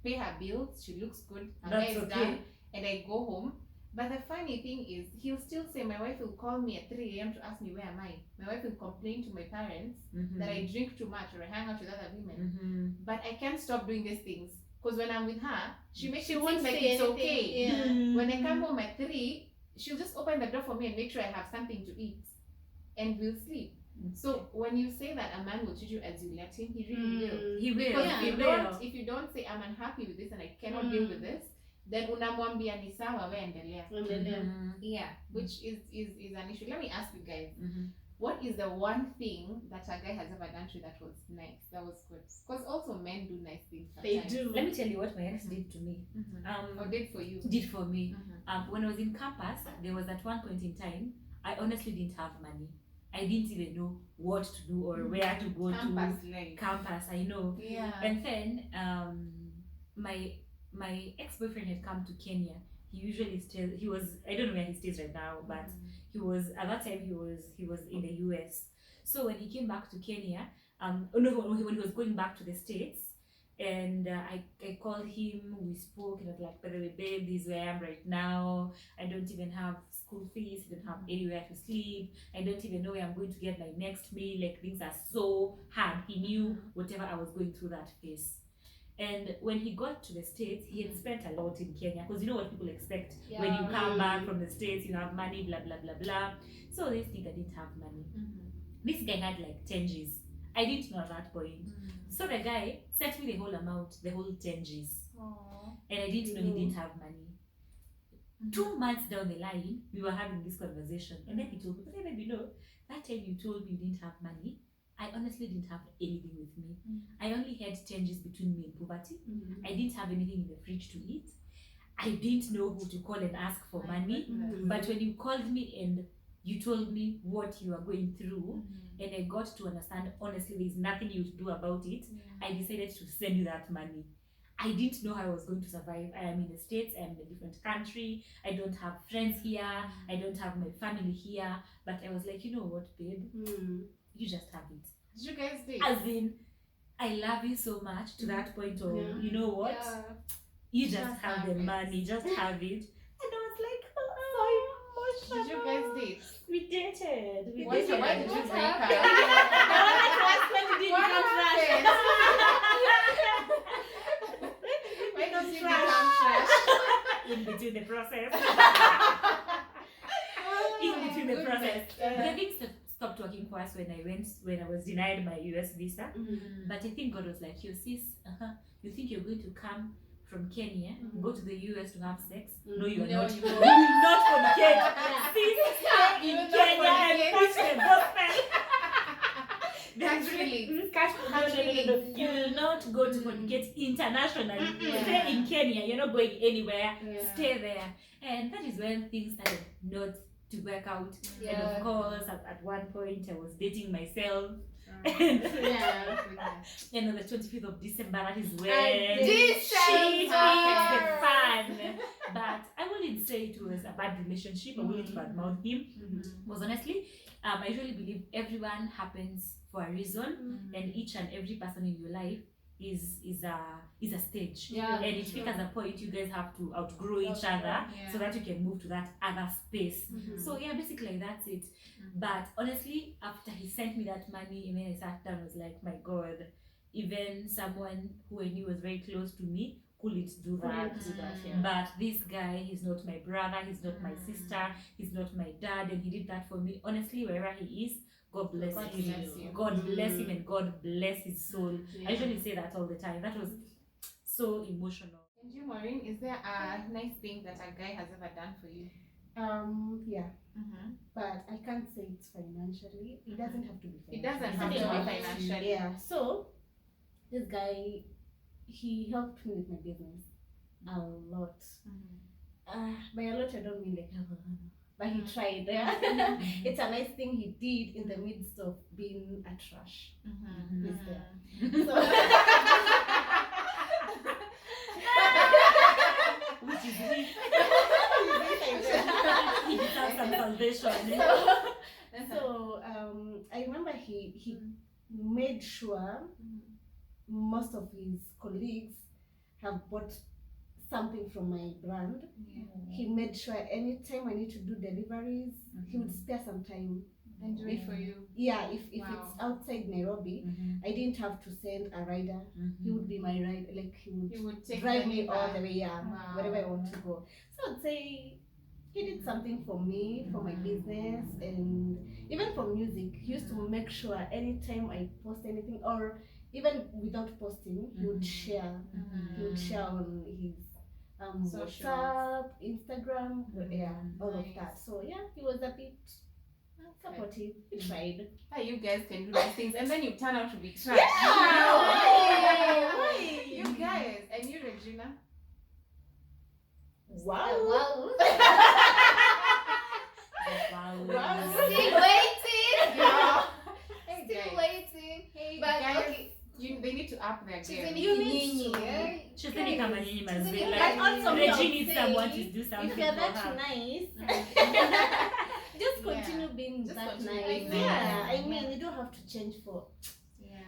pay her bills, she looks good, her That's hair is okay. done, and I go home. But the funny thing is, he'll still say, my wife will call me at 3 a.m. to ask me where am I. My wife will complain to my parents that I drink too much or I hang out with other women. But I can't stop doing these things. Because when I'm with her, she makes it seem like it's okay. Yeah. When I come home at 3, she'll just open the door for me and make sure I have something to eat. And we'll sleep. So when you say that a man will treat you as you let him, he really will. He will. Because Yeah, if you don't say I'm unhappy with this and I cannot deal with this, then unamwambia ni sawa we endelea. Yeah, which is an issue. Let me ask you guys, what is the one thing that a guy has ever done to you that was nice, that was good? Because also men do nice things They sometimes. do. Let me tell you what my ex did to me. Or did for you. Did for me. When I was in campus, there was at one point in time, I honestly didn't have money. I didn't even know what to do or where to go Campus to. life. Campus, I know. Yeah. And then my ex-boyfriend had come to Kenya. He usually stays, he was, I don't know where he stays right now, but he was, at that time he was in the US. So when he came back to Kenya, when he was going back to the States, and I called him, we spoke, and I was like, by the way, babe, this is where I am right now. I don't even have school fees, I don't have anywhere to sleep, I don't even know where I'm going to get my next meal, like things are so hard. He knew whatever I was going through that phase. And when he got to the States, he had spent a lot in Kenya, because you know what people expect when you come back from the States, you have money, blah blah blah blah. So this nigga didn't have money. This guy had like 10 G's. I didn't know at that point. So the guy sent me the whole amount, the whole 10 G's. And I didn't know he didn't have money. 2 months down the line, we were having this conversation. And then he told me, but maybe no, that time you told me you didn't have money, I honestly didn't have anything with me. I only had 10 G's between me and poverty. I didn't have anything in the fridge to eat. I didn't know who to call and ask for money. But when you called me and you told me what you are going through, and I got to understand, honestly, there's nothing you do about it, I decided to send you that money. I didn't know how I was going to survive. I am in the States, I am in a different country, I don't have friends here, I don't have my family here, but I was like, you know what, babe, you just have it. Did you guys date? As in, I love you so much to that point of, you know what, you just have the money, just have it. And I was like, so emotional. Did you guys date? We dated. We Why dated. did you break up? What happened? Why don't you become trash? In between the process. In between the process. The things that stopped working for us when I was denied my US visa. But I think God was like, yo sis, you think you're going to come from Kenya, go to the US to have sex? No, you are not. You will not fornicate. Sis, stay in Kenya and preach the gospel. Actually, you will not go to fornicate internationally. Stay in Kenya. You're not going anywhere. Stay there. And that is when things started not to work out. And of course, at one point, I was dating myself. And on the 25th of December, that is when shit hit the fan. But I wouldn't say it was a bad relationship. I wouldn't badmouth him. Because honestly, I really believe everyone happens for a reason, and each and every person in your life is a stage. And it becomes a point you guys have to outgrow each other so that you can move to that other space. So yeah, basically that's it. But honestly, after he sent me that money, and then I sat down, I was like, my God, even someone who I knew was very close to me couldn't do that. But this guy, he's not my brother, he's not my sister, he's not my dad, and he did that for me. Honestly, wherever he is, God bless him. God bless him, and God bless his soul. I usually say that all the time. That was so emotional. And you, Maureen, is there a nice thing that a guy has ever done for you? Yeah, Mm-hmm. but I can't say it's financially. It doesn't have to be It financially. doesn't have to be Yeah. financially. Yeah. So this guy, he helped me with my business a lot. By a lot I don't mean like, but he tried. It's a nice thing he did in the midst of being a trash. Mm-hmm. He's there. Mm-hmm. So, Which is weak. so, He deserves some salvation. I remember he made sure most of his colleagues have bought something from my brand. Yeah. He made sure anytime I need to do deliveries, he would spare some time. And do it for you. Yeah, if Wow. it's outside Nairobi, I didn't have to send a rider. He would be my rider, like he would take drive the me all river. the way, Wow. wherever I want to go. So I'd say he did something for me, for my business, and even for music. He used to make sure anytime I post anything, or even without posting, he would share. He would share on his Socials. WhatsApp, Instagram, yeah, all of Nice. that. So yeah, he was a bit supportive. He tried. Hey, you guys can do these things and then you turn out to be trash. Why? You guys. And you, Regina? Wow. Wow. Wow. Still waiting. Yeah. Hey, Still guys. waiting. Hey, But guys. okay. They need to up their game. You need Nyinyi, to. eh? Shuseni kama nyinyi mazee. But Like, also, Reggie I would needs say, someone to do something If you're for that her. nice, just continue being Just that continue nice. being Yeah, nice. I mean, you don't have to change for. Yeah.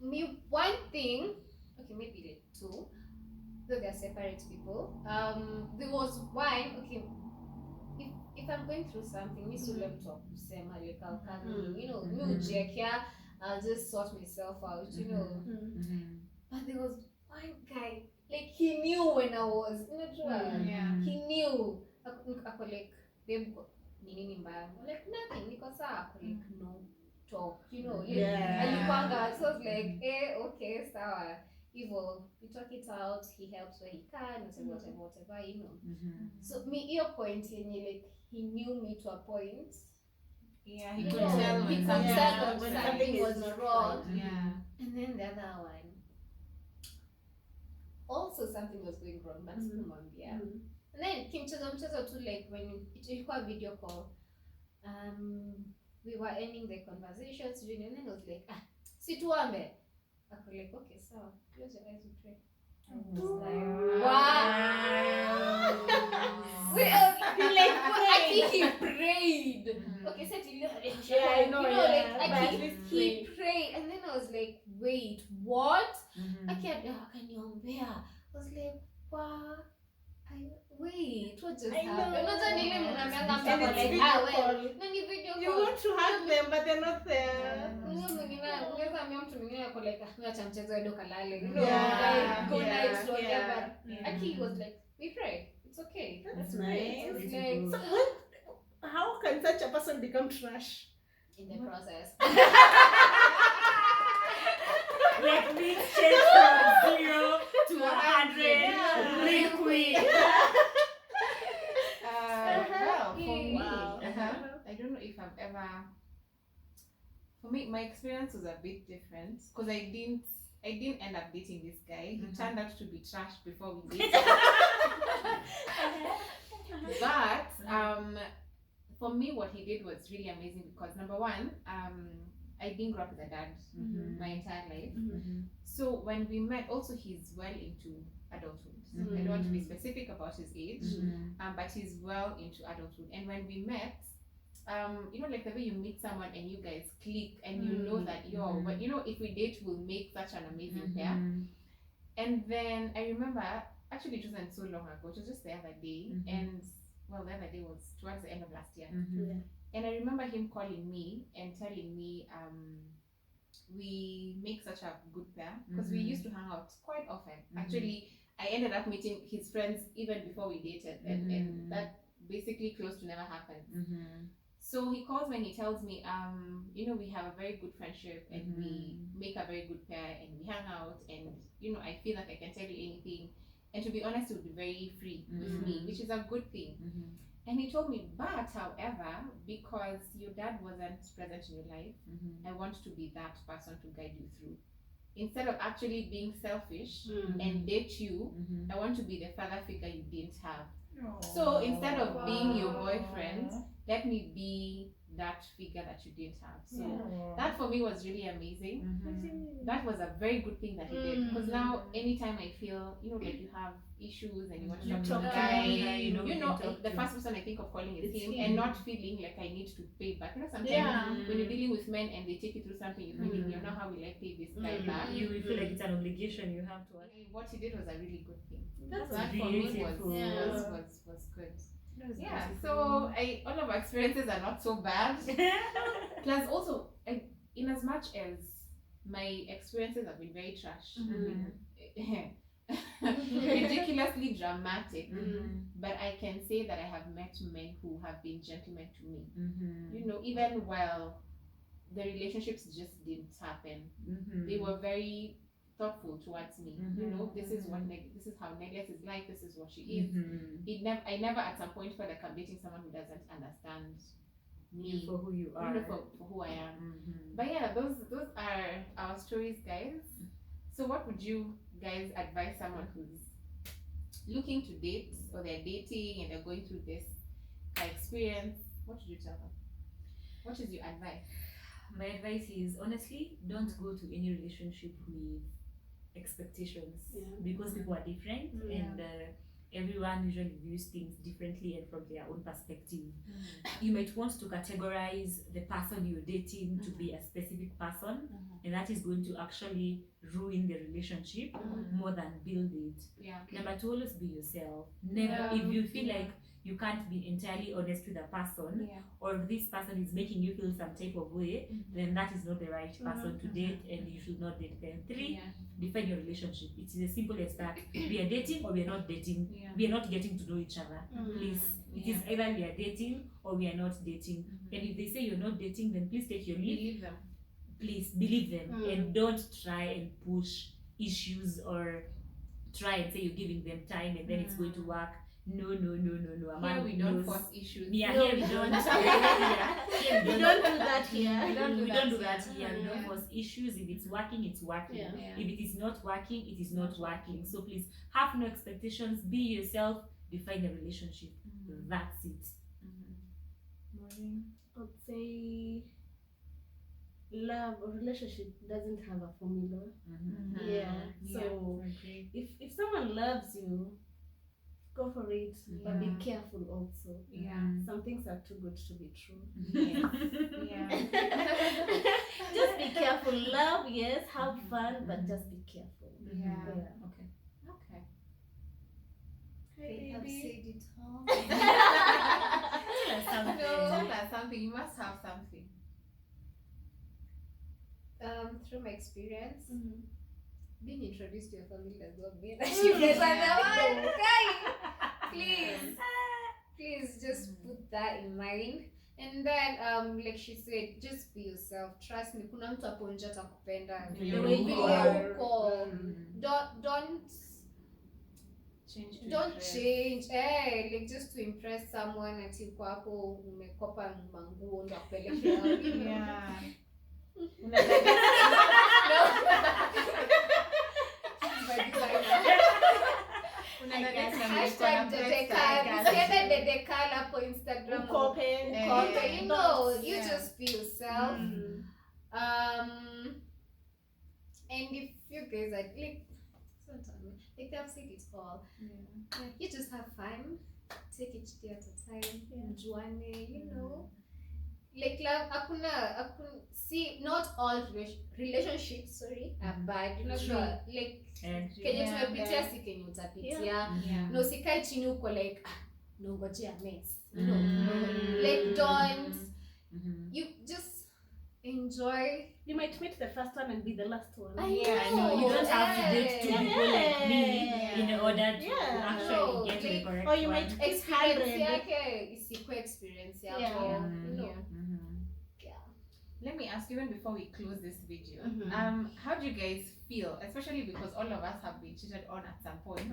Me one thing, okay, maybe like two, though they're separate people. There was one, okay, if I'm going through something, me so love to kusema, like I'll come, you know, me ujiekea, I'll just sort myself out, you know. But there was one guy, like he knew when I was, Yeah. he knew. Ako like, babe, ni nini mbaya? I'm like, nothing, niko sawa. Ako like, no, talk, you know. Like, Yeah. alipanga, so I was like, okay, sawa. Evil, we talk it out, he helps where he can, whatever, you know. So me, your point, like, he knew me to a point. Yeah, he You could know, tell he when could something tell was when right. something was not wrong. right. Yeah. And then the other one, also something was going wrong, but sikumwambia. And then kimchezo tu, like when ilikuwa video call, we were ending the conversations, and then I was like, situambe. I was like, okay, so close your eyes and pray. I was like, wow. He prayed. Okay, so Yeah, I know, yeah. But at least he prayed, and then I was like, wait, what? Akaniombea. I was like, wow. Wait, what just I know. happened? Unajua nile mnaambianga mtu And ako it's like, video well, call. no ni video You call. want to hug them, but they're not there. Unaweza ambia mtu mwingine ako like, acha mchezo edo kalale. You know, Yeah, like, good yeah, night, whatever. yeah. Aki was like, we pray. It's okay. That's It's nice. like, So how can such a person become trash? in the process. Like me change from 0 to 100 Yeah. real quick. Well, for me, Wow. I don't know if I've ever. For me, my experience was a bit different because I didn't end up dating this guy. He turned out to be trash before we dated. But for me, what he did was really amazing because number one, I didn't grow up with a dad my entire life. So when we met, also he's well into adulthood. I don't want to be specific about his age, but he's well into adulthood. And when we met, you know, like the way you meet someone and you guys click and you know that but you know, if we date, we'll make such an amazing pair. And then I remember, actually it wasn't so long ago, it was just the other day, and well, the other day was towards the end of last year. And I remember him calling me and telling me, we make such a good pair because we used to hang out quite often. Actually, I ended up meeting his friends even before we dated, and that basically close to never happened. So he calls me and he tells me, you know, we have a very good friendship and we make a very good pair and we hang out, and you know, I feel like I can tell you anything. And to be honest, he would be very free with me, which is a good thing. And he told me, but however, because your dad wasn't present in your life, I want to be that person to guide you through. Instead of actually being selfish and date you, I want to be the father figure you didn't have. So instead of being your boyfriend, let me be that figure that you didn't have. So that for me was really amazing. That was a very good thing that he did, because now anytime I feel, like you have issues and you want to talk to a guy, the first person I think of calling is him, and not feeling like I need to pay back. Sometimes when you're dealing with men and they take you through something, you're thinking, how will I pay this guy back? You will feel like it's an obligation you have to. What he did was a really good thing. That's that for me was good. Yeah, so all of our experiences are not so bad. Plus, also, in as much as my experiences have been very trash, ridiculously dramatic, but I can say that I have met men who have been gentlemen to me. Even while the relationships just didn't happen, they were very thoughtful towards me. This is how Neglias is like. This is what she is. I never at some point felt like I'm dating someone who doesn't understand me for who you are, for who I am. But yeah, those are our stories, guys. So what would you guys advise someone who's looking to date, or they're dating and they're going through this experience? What would you tell them? What is your advice? My advice is, honestly, don't go to any relationship with expectations, because people are different, and everyone usually views things differently and from their own perspective. You might want to categorize the person you're dating to be a specific person, and that is going to actually ruin the relationship more than build it. Number two, always be yourself. Never, if you feel like you can't be entirely honest with a person, or if this person is making you feel some type of way, then that is not the right person to date, and you should not date them. Three, define your relationship. It is as simple as that. We are dating or we are not dating. We are not getting to know each other. Please. It is either we are dating or we are not dating. And if they say you're not dating, then please take your leave. Believe them. Please believe them, and don't try and push issues or try and say you're giving them time and then it's going to work. No. Here we don't force issues. Yeah, here we don't. We don't do that here. We don't do that here. We don't force issues. If it's working, it's working. If it is not working, it is not working. So please have no expectations. Be yourself. Define a relationship. That's it. I'd say love or relationship doesn't have a formula. So if someone loves you, go for it, but be careful also. Some things are too good to be true. Just be careful. Love, yes, have fun, but just be careful. Okay. They have said it all. Tell us something. You must have something. Through my experience, being introduced to your family does not mean that you guys are the one. Guys, please just put that in mind. And then, like she said, just be yourself. Trust me, kuna mtu hapo nje atakupenda the way you are. Don't change. Like just to impress someone ati uko hapo umekopa manguo ndo akupelekea. Dedekala hapo Instagram. You just be yourself. And if you guys are like they have said it all. You just have fun. Take it day at a time. Juane, like love, see, not all relationships, are bad. Like kenye tumepitia si kenye utapitia. No, sikai chini uko like nongojea mess. Like don't. You just enjoy. You might meet the first one and be the last one. You don't have to date two people like me in order to actually get the correct or you one. might experience. Let me ask you, even before we close this video, how do you guys feel, especially because all of us have been cheated on at some point?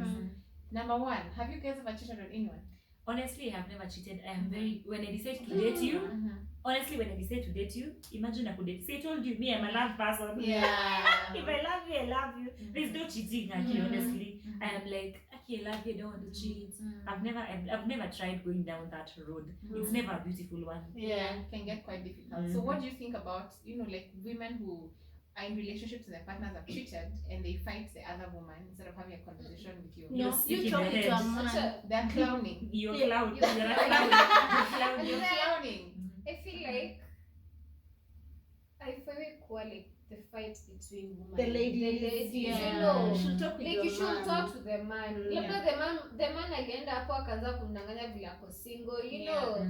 Number one, have you guys ever cheated on anyone? Honestly, I have never cheated. I am very, when I decide to date you, honestly, when I decide to date you, imagine I could date. Say, I told you, me, I'm a love person. Yeah. If I love you, I love you. There's no cheating, Aki, honestly. I am like, Aki, I love you, I don't want to cheat. I've never tried going down that road. It's never a beautiful one. Yeah, it can get quite difficult. So what do you think about, like women who are in relationships and their partners have cheated and they fight the other woman instead of having a conversation with you? No, sick in you the talk to head. a man. They're clowning. You're Yeah. clown. Yeah. You're a clown. You're clown. You're clowning. I feel like I feel equally the fight between women. The ladies, you you know, should talk with like your you should man. talk to the man. Labda the man alienda hapo akaanza kumdanganya vile ako single, you know.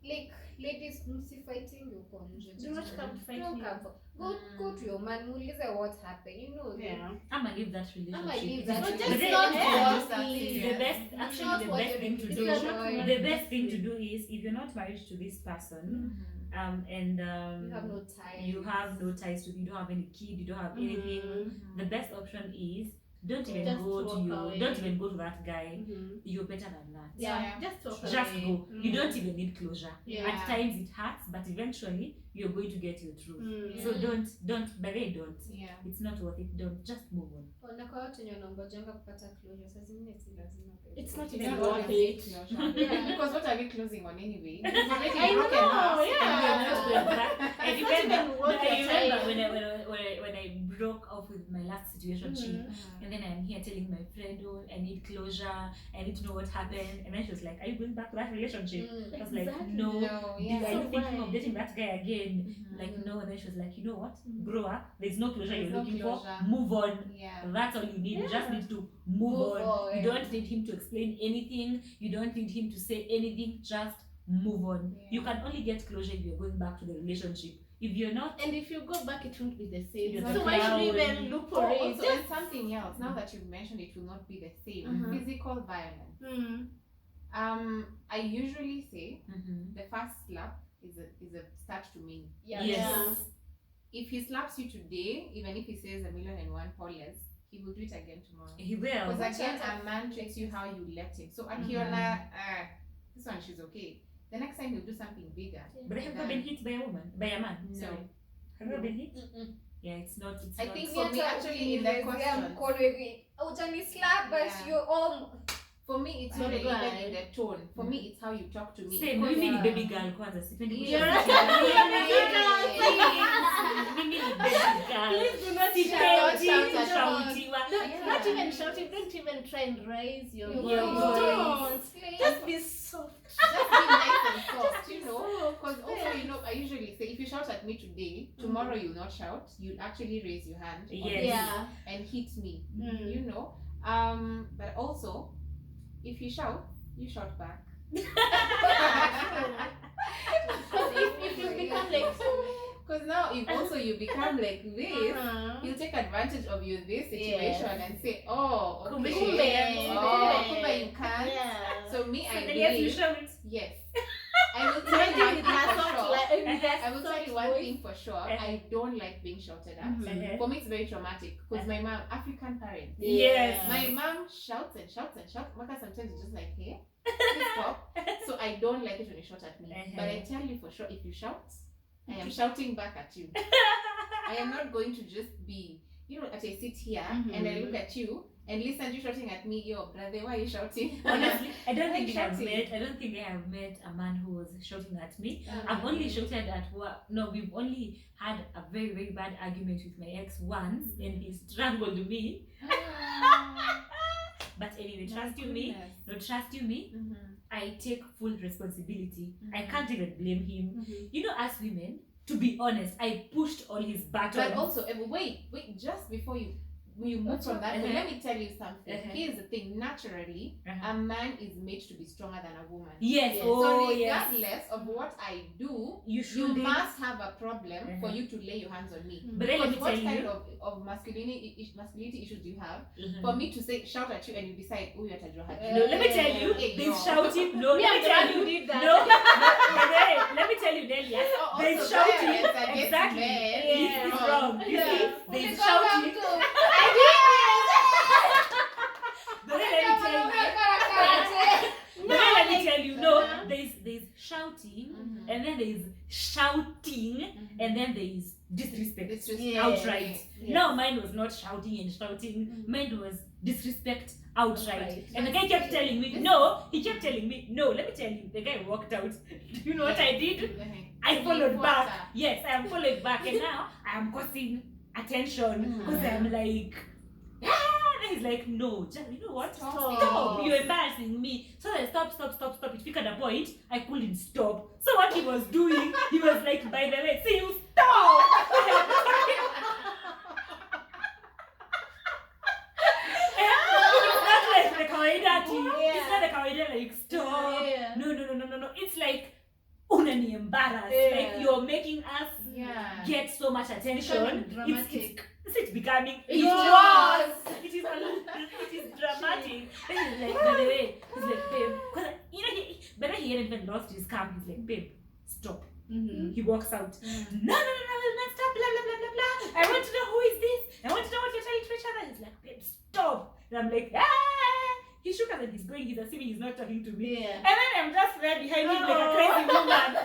Like ladies, msifighting yuko nje. Do not come to fight Don't me. come for. Go to your man, muulize what happened, you know. Yeah. I'ma leave that relationship. I'ma leave It that is- But but just then- not yeah, for me. the best, It's actually, not the what best you're thing to doing. do. It's not The best thing to do is if you're not married to this person, and You have no time. you have no ties to, you don't have any kid, you don't have anything. The best option is don't even Just go to walk your, away. don't even go to that guy. Mhm. You're better than that. Yeah, just talk Just away. go. You don't even need closure. Yeah. At times it hurts, but eventually you're going to get your truth. Mm. So don't, but they don't. Yeah. It's not worth it. Don't, just move on. Na kwa watu wenye wanaongojanga kupata closure, saa zingine si lazima. It's not You even don't worth always it. need closure. Yeah. Because what are we closing on anyway? You've already I broken know, us. yeah. And you're not going back. I It's not remember, even worth I your remember time. when I broke off with my last situation, and then I'm here telling my friend, oh, I need closure, I need to know what happened, and then she was like, are you going back to that relationship? I was like, Exactly. no. No, Are yeah. you So thinking why? of dating that guy again? Like, no. And then she was like, you know what? Grow up. There's no closure There's you're no looking closure. for. Move on. Yeah. That's all you need. You just need to move Move on. on. You don't need him to explain anything. You don't need him to say anything. Just move on. Yeah. You can only get closure if you're going back to the relationship. If you're not, And if you go back, it won't be the same. You're So the why should you clown. even look for Oh, it? also, and something else. Now that you've mentioned it will not be the same. Physical violence. I usually say the first slap is a start to me. Yeah. yes. If he slaps you today, even if he says 1,000,001 dollars, he will do it again tomorrow. He will. Because That's again, what a man treats you how you left him. So Akiona, this one she's okay. The next time he'll do something bigger. But have you ever been hit by a woman? By a man? No. Sorry. Have you ever been hit? Mm-mm. Yeah, it's not. It's I not. think for me, actually, in the question, Utani slap, but Yeah. you're all. for me, it's not even in the tone. For me, it's how you talk to me. Same, Because, mimi ni baby girl kwanza. Sipendi Yeah. kushika. Yeah. Mimi ni baby girl. Please do not Sipendi shout. kushautiwa. Not even shouting. Don't even try and raise your Your voice. voice. Don't. Just be soft. Just be nice and soft, you know. Soft. Because also, I usually say if you shout at me today, tomorrow you'll not shout. You'll actually raise your hand on Yes. me Yeah. and hit me. Mm. You know. But also, if you shout, you shout back. Because if you become like Because now if you become like this, uh-huh. he'll take advantage of you this situation Yes. and say, oh, okay. Kumbe, Kumbe you can't. Yeah. So me, I Then yes, you believe, shout. yes. I will tell you Imagine one with thing her for soft sure. like I will tell you one thing for sure. I don't like being shouted at. Mhm. For me, it's very traumatic because my mom, African parents, Yes. my mom shouts and shouts and shouts. Maka sometimes it's just like, hey, please stop. So I don't like it when you shout at me. But I tell you for sure, if you shout, I am shouting back at you. I am not going to just be, as I sit here and I look at you and listen to you shouting at me, yo, brother, why are you shouting? Honestly, I don't Like think I have shouting. met. I don't think I have met a man who was shouting at me. I've only shouted at work. No, we've only had a very, very bad argument with my ex once, and he strangled me. But anyway, trust you me. No, trust you me. I take full responsibility. I can't even blame him. You know, as women, to be honest, I pushed all his buttons. But also, wait, just before you move from that, let me tell you something. Here's the thing: naturally, a man is made to be stronger than a woman. Yes. Yes. Oh, So yes. regardless of what I do, You you should. must have a problem for you to lay your hands on me. But then let me Because what tell kind you. of masculinity issues do you have? Mhm. For me to say shout at you and you decide, oh, you're Tajwa Haji. No, let me tell you, Hey, they no. shouting. No, Me let and me tell Brad you. did that. No, let me tell you, Delia. Oh, They also shouting. violence against Exactly. men It's is wrong. You see, Yeah. they Because shouting. I'm But then let me tell you. shouting, and then there is shouting, and then there is disrespect. Disrespect. Outright. Yes. No, mine was not shouting and shouting. Mine was disrespect outright. Outright. And the guy kept telling me, no. He kept telling me, no. Let me tell you, the guy walked out. Do you know what I did? I followed back. Yes, I am following back, and now I am causing attention because I'm like, and he's like, no, just, you know what? Stop! You're embarrassing me. So I stop. It figured a point. I couldn't stop. So what he was doing, he was like, by the way, see you stop! It's not like the kawaida tea. It's not the kawaida like stop. Yeah. No. It's like unani embarrassed. Like you're making us get so much attention. Dramatic. It's becoming. It was. It is dramatic. Then he's like, by the way, he's like, babe, because you know, better he hadn't even lost his calm. He's like, babe, stop. He walks out. No, we'll not stop. Blah blah blah blah blah. I want to know who is this. I want to know what you're telling to each other. He's like, babe, stop. And I'm like, He shook us and he's going. He's assuming he's not talking to me. Yeah. And then I'm just there behind him like a crazy woman.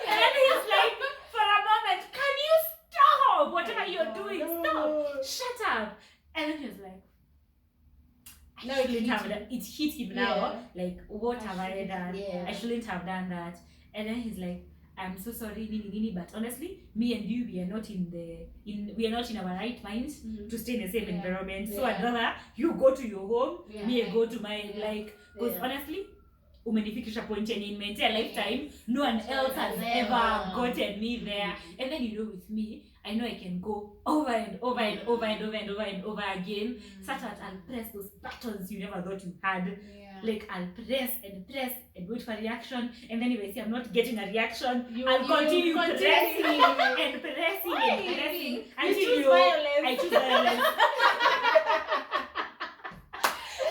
And then he's like, for a moment, can you stop? Whatever you're doing, stop. Shut up. And then he was like, it hit him now. Like, what have I done? Yeah. I shouldn't have done that. And then he's like, I'm so sorry, Nini, but honestly, me and you, we are not in our right minds to stay in the same environment. So I'd rather you go to your home, me I go to mine. Like, because honestly, umenifikisha point yenye in my entire lifetime, no one else has ever gotten me there. And then with me, I know I can go over and over again, such that I'll press those buttons you never thought you had. Like I'll press and wait for reaction, and then if I see I'm not getting a reaction, I'll continue pressing and pressing until I choose violence.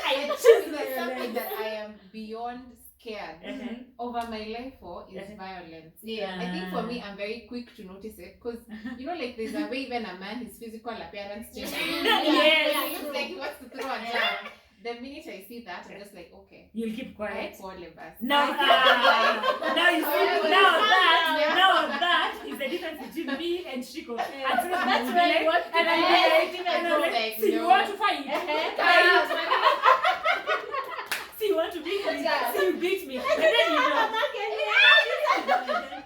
I choose Something violence. that I am beyond scared over my life for is violence. I think for me, I'm very quick to notice it because like there's a way even a man, his physical appearance changes. Yes. He looks like he wants to throw a jab. The minute I see that, I'm just like, okay. You'll keep quiet. Now you see, Now that is the difference between me and Shiko. That's where you want to like, so you want to fight? So you want to beat me? So you beat me. And then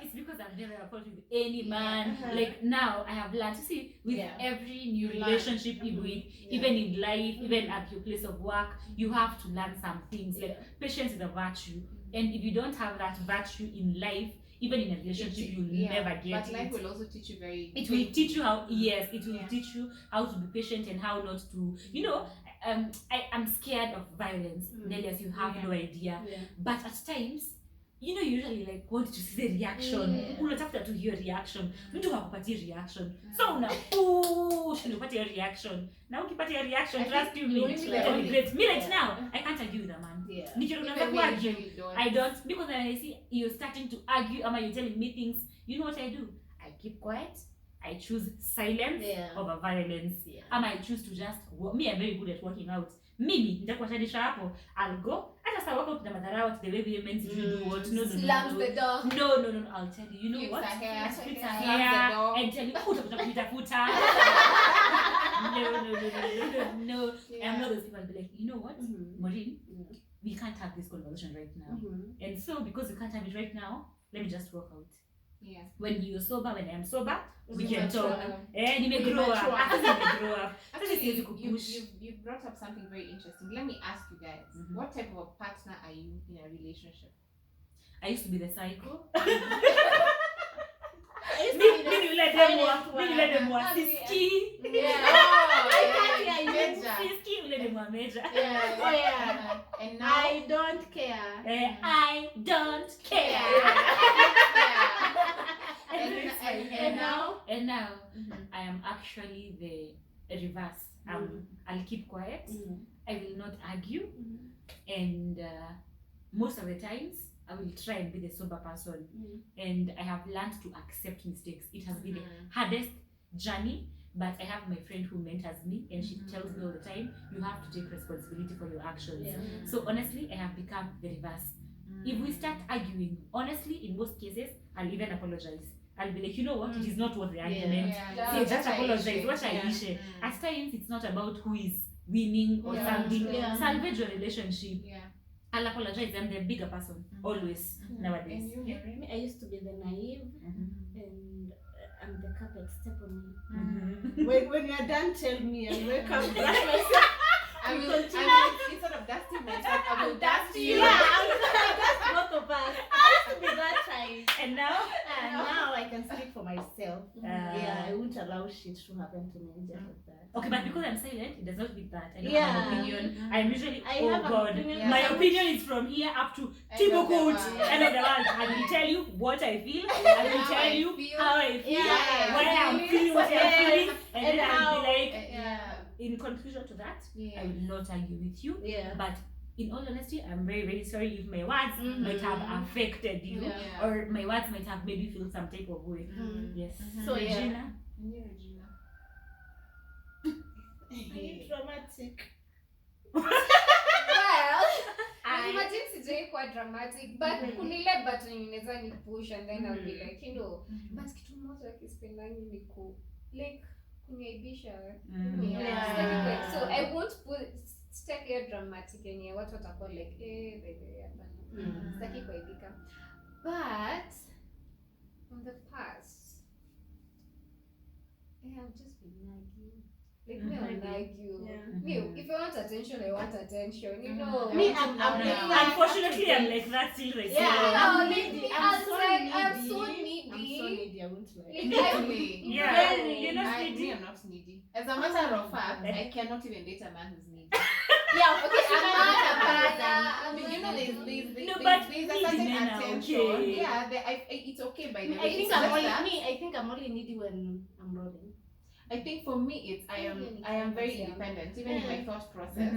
it's because I've never fought with any man. Like now I have learned to see with every new relationship you with, even in life, even at your place of work, you have to learn some things. Like patience is a virtue. And if you don't have that virtue in life, even in a relationship, you'll never get but life will also teach you it will teach you how, it will teach you how to be patient and how not to, I'm scared of violence, Nelly, as you have no idea. But at times, you usually like want to see the reaction. Unatafuta tu hiyo reaction. Mtu hakupatia reaction. So una push ndio upate hiyo reaction. Na ukipata hiyo reaction, trust you me. Me right now, I can't argue with a man. Nikiona kwa argue, I don't, because when I see you're starting to argue, or you're telling me things, you know what I do? I keep quiet. I choose silence over violence. I choose to just me, I'm very good at working out. Mimi nitakuachanisha hapo. I'll go. Hata sawa wako tuna madharau the way women do what. No. Slams the door. No. I'll tell you. You know what? I split slams her hair the door. and tell you, utakuta kunitafuta. No. I'm not those people. I'll be like, you know what, Maureen? We can't have this conversation right now. And so because we can't have it right now, let me just walk out. When you're sober, when I'm sober, we can talk. You grow up. Actually, you brought up something very interesting. Let me ask you guys, what type of a partner are you in a relationship? I used to be the psycho. Maybe let them walk. Siski. I can't hear you. Siski, let them walk major. And now I don't care. I don't care. And now, I am actually the reverse. I'll keep quiet. I will not argue, and most of the times I will try and be the sober person. And I have learned to accept mistakes. It has been the hardest journey but I have my friend who mentors me, and she tells me all the time, you have to take responsibility for your actions. Yeah. So honestly, I have become the reverse. If we start arguing, honestly, in most cases, I'll even apologize. I'll be like, you know what, it is not worth the argument. So just apologize. What I wish. At times, it's not about who is winning or something. Yeah. Salvage your relationship. Yeah. I'll apologize. I'm the bigger person always nowadays. And you, Yeah. Maureen? Me, I used to be the naive, and I'm the carpet. Step on me. Mhm. When you're done, tell me. I'll wake up, brush myself. I will, instead of dusting myself, I will dust you. Yeah, that's both of us. I used to be that type. And now, And now I can speak for myself. Uh, Yeah, I won't allow shit to happen to me just like that. okay, but because I'm silent, it does not mean that I don't Yeah. have an opinion. I'm usually, I oh have an God, opinion. my Yeah. opinion is from here up to End of the Tibukut, world. end of the world. I will tell you what I feel. I will How tell I you feel. how I feel, Yeah. why I'm feeling what I'm Yes. feeling, and And then I'll how- be like, Yeah. in conclusion to that, Yeah. I will not argue with you. Yeah. But in all honesty, I'm very, very sorry if my words might have affected you, Yeah. or my words might have made you feel some type of way. Yes. So, yeah. Regina. And you, Regina? Are you dramatic? Well, I- imagine sijai kuwa dramatic but kuna ile button inaweza ni push and then I'll be like, you know, but kitu moja kispendangi ni like kuniaibisha. Yeah. So I won't step here dramatic yenye watu watakuwa like baby hapana. Sitaki kuaibika. But from the past, I've just been nagging. Like me, I'll nag you. Yeah. Me, if I want attention, I want attention. You know. Me, I'm like that. Unfortunately, I'm like that still right Yeah, now. I'm like, needy. I'm I'm so like, needy. I'm so needy. I'm so needy. I won't lie. Exactly. Yeah, Very. you're not Me, needy. I'm not needy. As a matter of fact, I cannot even date a man who's needy. Yeah, Okay, I'm not I mean, you know, there's a certain men are attention. okay. Yeah, it's okay by the way. I think It's I'm just only that I think I'm only needy when I'm rolling. I think for me, it's I am very independent, even in my thought process,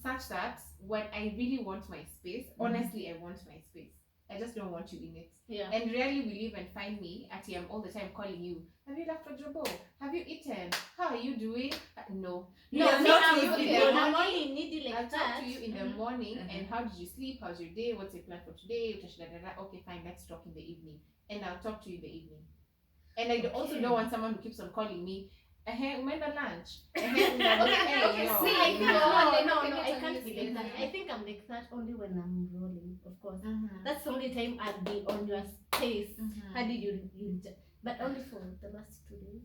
such that when I really want my space, honestly, I want my space. I just don't want you in it. Yeah. And rarely will you even find me at I'm all the time calling you. Have you left for Jobo? Have you eaten? How are you doing? No. No, I'll me, talk to I'm, you in okay, the I'm morning. only needy like I'll that. talk to you in the morning and how did you sleep? How's your day? What's your plan for today? Okay, fine, let's talk in the evening. And I'll talk to you in the evening. And I also don't want someone who keeps on calling me. Umeenda lunch. Okay, No. see, like, No, I I can't be like that. I think I'm like that only when I'm rolling, of course. That's the only time I'll be on your space. How did you but only for the last 2 days.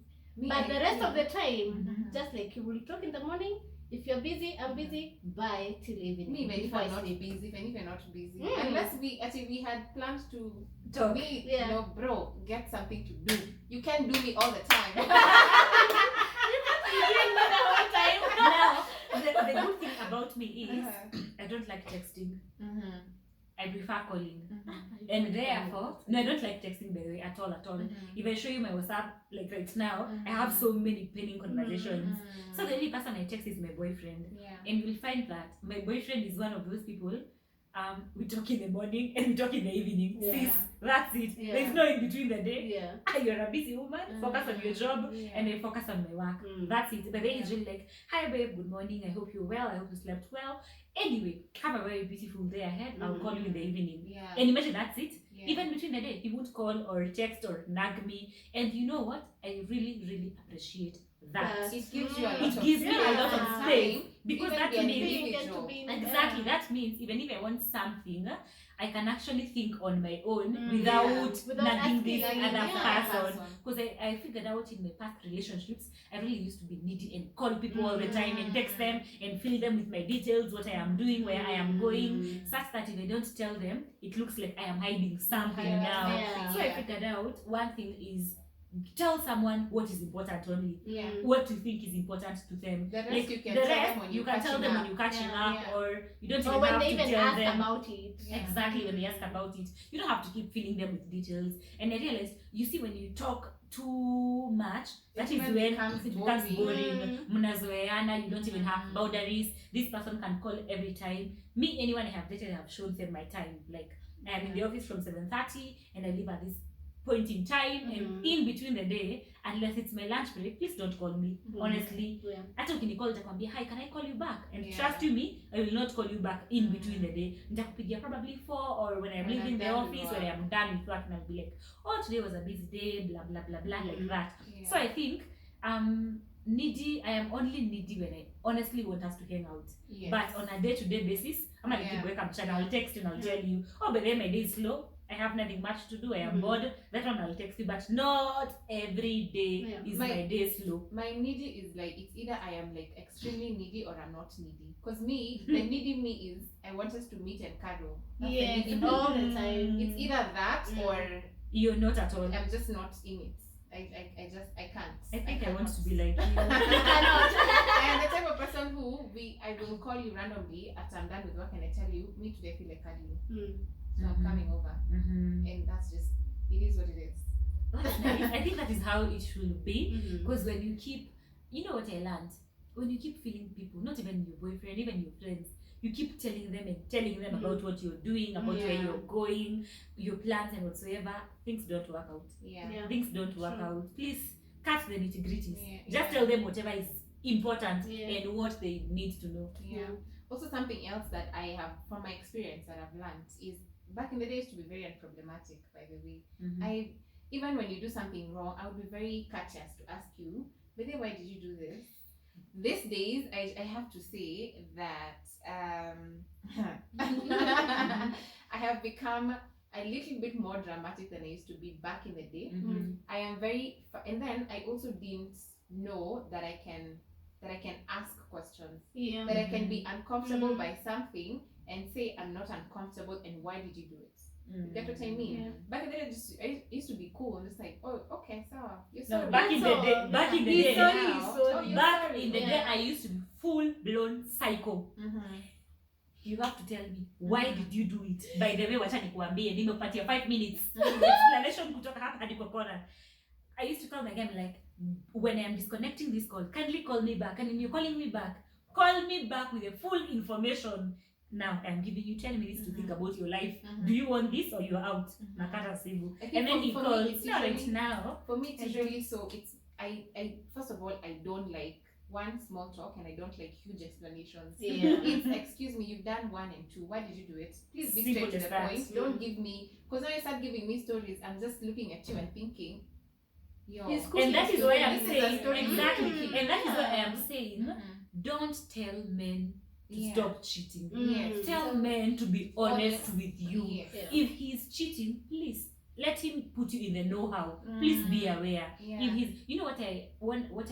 But the rest of the time, just like you will talk in the morning. If you're busy, I'm busy. Bye till evening. Me, even if before I'm I not sleep. busy, even if you're not busy, Mm. unless we had planned to Talk. meet, Yeah. you know, bro, get something to do. You can't do me all the time. Now, the good thing about me is I don't like texting. I prefer calling. And therefore, no, I don't like texting by the way at all. If I show you my WhatsApp, like right now, I have so many pending conversations. So the only person I text is my boyfriend. Yeah. And you'll find that my boyfriend is one of those people. We talk in the morning and we talk in the evening. Yeah. Sis, that's it. Yeah. There's no in between the day. Yeah. You're a busy woman, focus on your job, and I focus on my work. That's it. But then it's really like, hi babe, good morning. I hope you're well. I hope you slept well. Anyway, have a very beautiful day ahead. I'll call you in the evening. Yeah. And imagine that's it. Yeah. Even between the day, he won't call or text or nag me. And you know what? I really, really appreciate that. It gives you a lot It of gives me a space lot of and space time, because even that be an means individual. exactly that means even if I want something, I can actually think on my own without Without nagging asking this anyone. other Yeah. person. Because I figured out in my past relationships, I really used to be needy and call people all the time and text them and fill them with my details, what I am doing, where I am going, such that if I don't tell them, it looks like I am hiding something now. Yeah. So I figured out one thing is tell someone what is important only. Yeah. What you think is important to them. The rest Like, you can the tell rest, them when you you're can tell catching them up. when you're catching Yeah, up, yeah. or you don't Or even when have they to even tell ask them. about it. Yeah. Exactly, when they ask about it, you don't have to keep filling them with details. And I realized, you see, when you talk too much, that is even when becomes it becomes boring. boring. Mnazoeana, you don't even have boundaries. This person can call every time. Me, anyone I have dated, I have shown them my time. Like, I am in the office from 7:30 and I leave at this point in time and in between the day, unless it's my lunch break, please don't call me. Honestly, hata ukinicall nitakwambia hi, can I call you back? And trust you me, I will not call you back in between the day. Nitakupigia probably 4 or when I'm leaving the office, when I'm done with work, and I'll be like, oh, today was a busy day, blah blah blah blah, like that. So I think needy, I am only needy when I honestly want us to hang out. But on a day-to-day basis, I'm like, I'll text and I'll tell you, oh, but then my day is slow, I have nothing much to do, I am bored, that one I'll text you, but not every day is my day slow. My needy is like, it's either I am like extremely needy or I'm not needy. Because me, the needy me is, I want us to meet and cuddle. All the time. It's either that or you're not at all. I'm just not in it. I can't. I think I want to be like you. I am the type of person who I will call you randomly after I'm done with work and I tell you, me today I feel like cuddling. So I'm coming over. And that's just, it is what it is. That's nice. I think that is how it should be. Because when you keep, you know what I learned? When you keep feeling people, not even your boyfriend, even your friends, you keep telling them about what you're doing, about where you're going, your plans and whatsoever, things don't work out. Things don't work out. Please cut the nitty-gritties. Just tell them whatever is important and what they need to know. Also, something else that I have, from my experience that I've learned, is back in the days to be very unproblematic, by the way. Even when you do something wrong, I would be very courteous to ask you, but then why did you do this? These days, I have to say that I have become a little bit more dramatic than I used to be back in the day. I am very, and then I also didn't know that I can ask questions, that I can be uncomfortable by something and say I'm not uncomfortable and why did you do it? You get what I mean? Back in the day, I used to be cool and just like, oh, okay, so you're sorry. No, back in the day, I used to be full blown psycho. You have to tell me why did you do it? By the way, wacha nikuambie, nimepatia 5 minutes explanation kutoka hapa hadi kwa kona. I used to call my game like, when I am disconnecting this call, kindly call me back, and when you're calling me back, call me back with the full information. Now I'm giving you 10 minutes to think about your life. Do you want this or you're out? Nakata simu. And then he calls. No, right now. For me, it's usually so. It's I first of all, I don't like one small talk and I don't like huge explanations. It's excuse me, you've done 1 and 2. Why did you do it? Please be straight to the point. Don't give me, because when you start giving me stories, I'm just looking at you and thinking, yo. And that is why I'm saying exactly. And that is why I am saying, don't tell men to stop cheating. Tell men to be honest with you. If he's cheating, please let him put you in the know-how. Please be aware. If he's, you know what I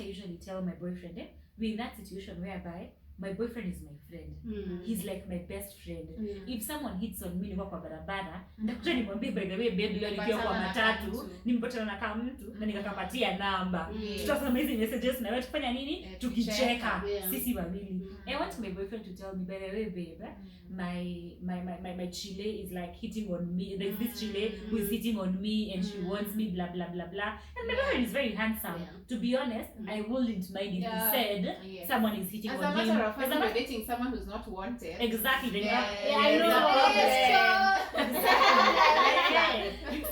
usually tell my boyfriend, we're in that situation whereby my boyfriend is my friend. He's like my best friend. If someone hits on me nikiwa kwa barabara, nitakuja nimwambie, by the way babe, leo nikiwa kwa matatu nimpatana na kama mtu na nikakapatia namba. Tutasema hizi messages na wewe tufanya nini? Tukicheka sisi wawili. I want my boyfriend to tell me, by the way babe, my chile is like hitting on me. There's this chile who is hitting on me and she wants me, blah blah blah blah. And my boyfriend is very handsome. To be honest, I wouldn't mind if he said someone is hitting on him. As a matter dating someone who's not wanted. Exactly. I know.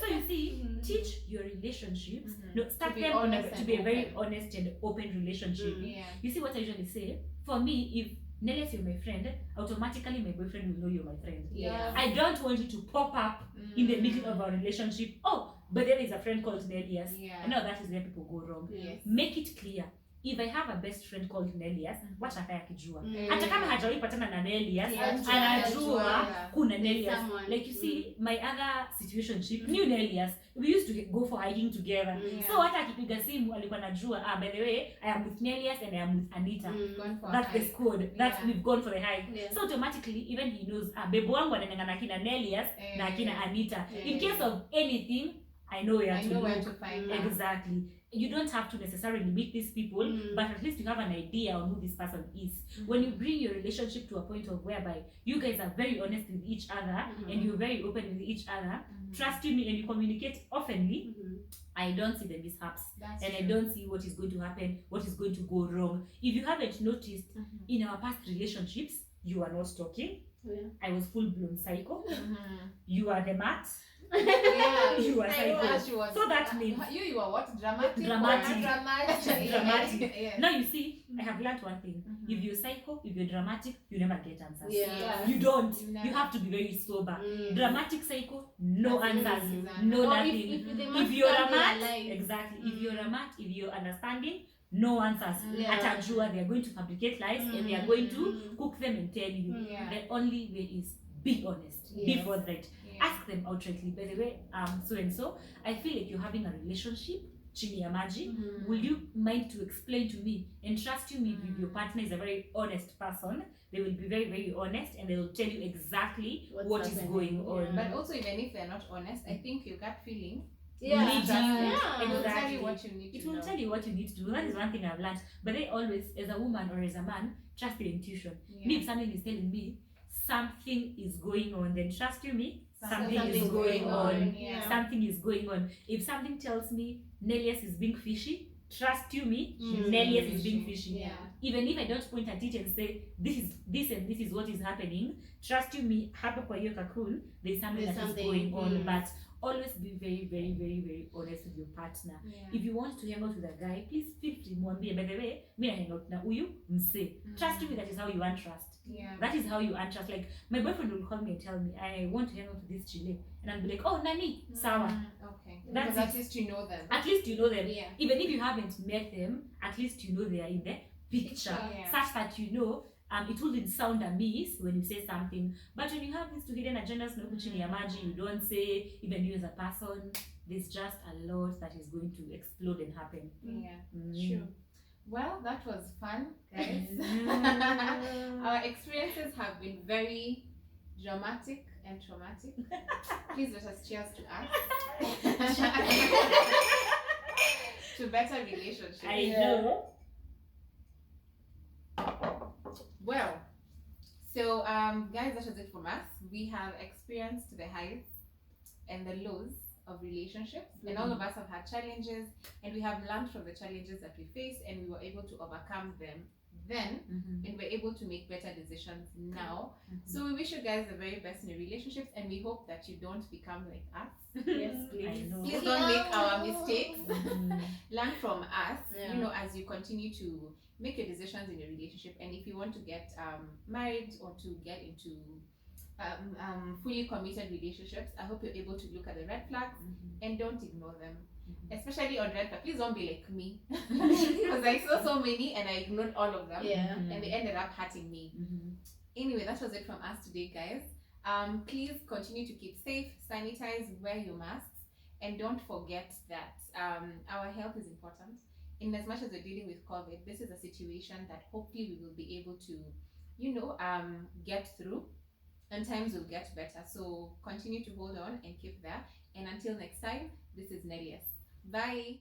So you see, teach your relationships. No, start them to be a very honest and open relationship. You see what I usually say? For me, if Nelias, you're my friend, automatically my boyfriend will know you're my friend. I don't want you to pop up in the middle of our relationship. Oh, but there is a friend called Nelias. I know that is where people go wrong. Make it clear. If I have a best friend called Nelias, what shaka yakijua. Hata kama hajawahi patana na Nelias, anajua kuna Nelias. Like you see, my other situationship, new Nelias, we used to go for hiking together. So hata akipiga simu alikuwa anajua, by the way, I am with Nelias and I am with Anita. That's the squad. That's we've gone for the hike. So automatically, even he knows, babe wangu ananyangana kina Nelias na kina Anita. In case of anything, I know where to find. Exactly. You don't have to necessarily meet these people, but at least you have an idea on who this person is. When you bring your relationship to a point of whereby you guys are very honest with each other and you're very open with each other, trust me, and you communicate oftenly, I don't see the mishaps. I don't see what is going to happen, what is going to go wrong. If you haven't noticed, in our past relationships, you are not talking. Yeah. I was full blown psycho. Mm-hmm. You are the mat. Yeah. You are I psycho. know she was. So that means you were what? Dramatic. Dramatic. Dramatic. Yes. now you see, I have learned one thing. Mhm. If you're psycho, if you're dramatic, you never get answers. Yeah. You don't. You never. You have to be very sober. Mm. Dramatic psycho, no That's answers, it. no Or nothing. if the If man you're a can't mat, realize. exactly. If you're a mat, if you're understanding, no answers. Yeah. Atajua, they are going to fabricate lies and they are going to cook them and tell you. Yeah. The only way is be honest, be Yes. forthright. Yeah. Ask them outrightly, by the way, so and so, I feel like you're having a relationship, chini ya maji. Mhm. Will you mind to explain to me? And trust you me, if your partner is a very honest person, they will be very, very honest and they will tell you exactly What's what is happening. going on. Yeah. But also, even if they're not honest, I think your gut feeling Yeah. Leads you. Yeah. it will tell Exactly. you what you need to It will know. tell you what you need to do. That is one thing I've learned. But I always, as a woman or as a man, trust your intuition. Yeah. Me, if something is telling me something is going on, then trust you me, something is Something's going on. Yeah. Something is going on. If something tells me Nelius is being fishy, trust you me, Mm. Nelius is being fishy. Yeah. Even if I don't point at it and say this and this is what is happening, trust you me, hapo kwa hiyo cocoon, there's something There's that is something, going on. mm. But always be very, very, very, very honest with your partner. Yeah. If you want to hang out with a guy, please feel free mwambie, by the way, me I hang out na huyu mse. Trust me, that is how you untrust. Yeah. That is how you untrust. Like my boyfriend will call me and tell me I want to hang out with this chile, and I'll be like, oh nani, sawa. Okay. That's Because it. at least you know them. At least you know them. Yeah. Even if you haven't met them, at least you know they are in the picture, Yeah. such that you know it wouldn't sound amiss when you say something. But when you have these two hidden agendas, no chini ya maji, you don't say, even you as a person, there's just a lot that is going to explode and happen. Yeah. Mm. True. Well, that was fun, guys. Mm. Our experiences have been very dramatic and traumatic. Please let us cheers to us. To better relationships. I know. Well, so guys, that was it from us. We have experienced the highs and the lows of relationships, and all of us have had challenges, and we have learned from the challenges that we faced, and we were able to overcome them then, Mhm. and we're able to make better decisions now. Mhm. So we wish you guys the very best in your relationships, and we hope that you don't become like us. Yes, I please. know. Please don't make our mistakes. Mhm. Learn from us, Yeah. you know, as you continue to make your decisions in your relationship. And if you want to get married or to get into fully committed relationships, I hope you're able to look at the red flags and don't ignore them. Especially on red flags. Please don't be like me, because I saw so many and I ignored all of them, Yeah. and they ended up hurting me. Mhm. Anyway, that was it from us today, guys. Please continue to keep safe, sanitize, wear your masks, and don't forget that our health is important. In as much as we're dealing with COVID, this is a situation that hopefully we will be able to, you know, get through, and times will get better. So continue to hold on and keep there. And until next time, this is Nelius. Bye.